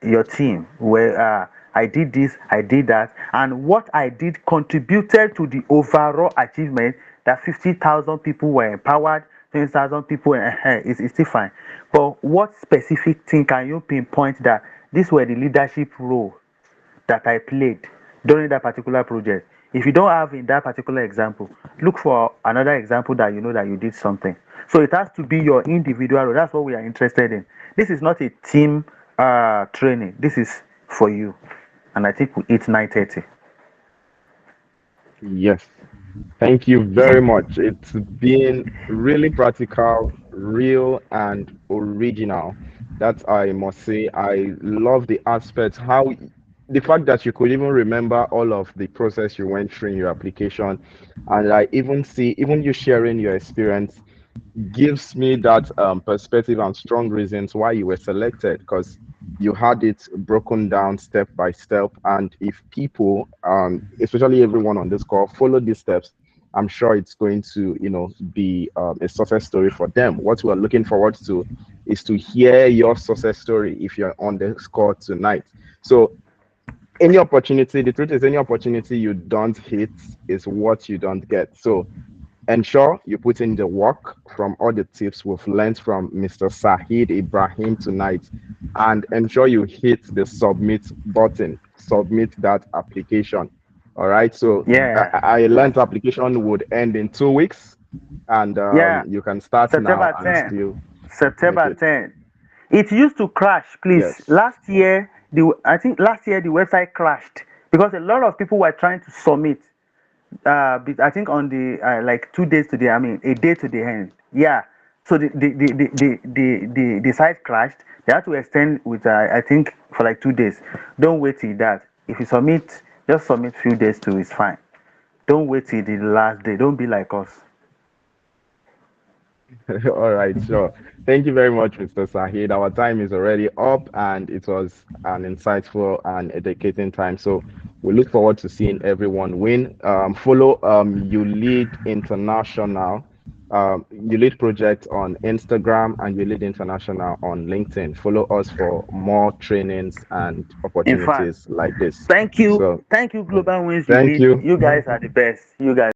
S2: your team where I did this, I did that, and what I did contributed to the overall achievement that 50,000 people were empowered, 20,000 people were, it's still fine. But what specific thing can you pinpoint that these were the leadership role that I played during that particular project? If you don't have in that particular example, look for another example that you know that you did something. So it has to be your individual role. That's what we are interested in. This is not a team training. This is for you. And I think we eat 9:30.
S1: Yes. Thank you very much. It's been really practical, real, and original. That I must say. I love the aspect, how the fact that you could even remember all of the process you went through in your application. And I even see, even you sharing your experience, gives me that perspective and strong reasons why you were selected, because you had it broken down step by step. And if people, especially everyone on this call, follow these steps, I'm sure it's going to, be a success story for them. What we are looking forward to is to hear your success story if you're on the call tonight. So any opportunity, the truth is, any opportunity you don't hit is what you don't get. So ensure you put in the work from all the tips we've learned from Mr. Saheed Ibrahim tonight, and ensure you hit the submit button, submit that application. All right. So
S2: Yeah,
S1: I learned application would end in 2 weeks, and
S2: yeah.
S1: you can start now
S2: September
S1: and
S2: 10.
S1: still submit
S2: September
S1: it.
S2: 10. It used to crash, please.
S1: Yes.
S2: Last year, I think last year the website crashed because a lot of people were trying to submit. I think on the like 2 days to the, I mean, a day to the end. Yeah. So the site crashed. They had to extend with I think for like 2 days. Don't wait till that. If you submit, just submit few days to. It's fine. Don't wait till the last day. Don't be like us.
S1: All right, sure. Thank you very much, Mr. Sahid. Our time is already up, and it was an insightful and educating time. So we look forward to seeing everyone win. Follow You Lead International, You Lead Project on Instagram, and You Lead International on LinkedIn. Follow us for more trainings and
S2: In fact,
S1: opportunities like this.
S2: thank you,
S1: So
S2: thank you, Global Wins. You
S1: thank
S2: lead.
S1: you.
S2: You guys are the best. You guys.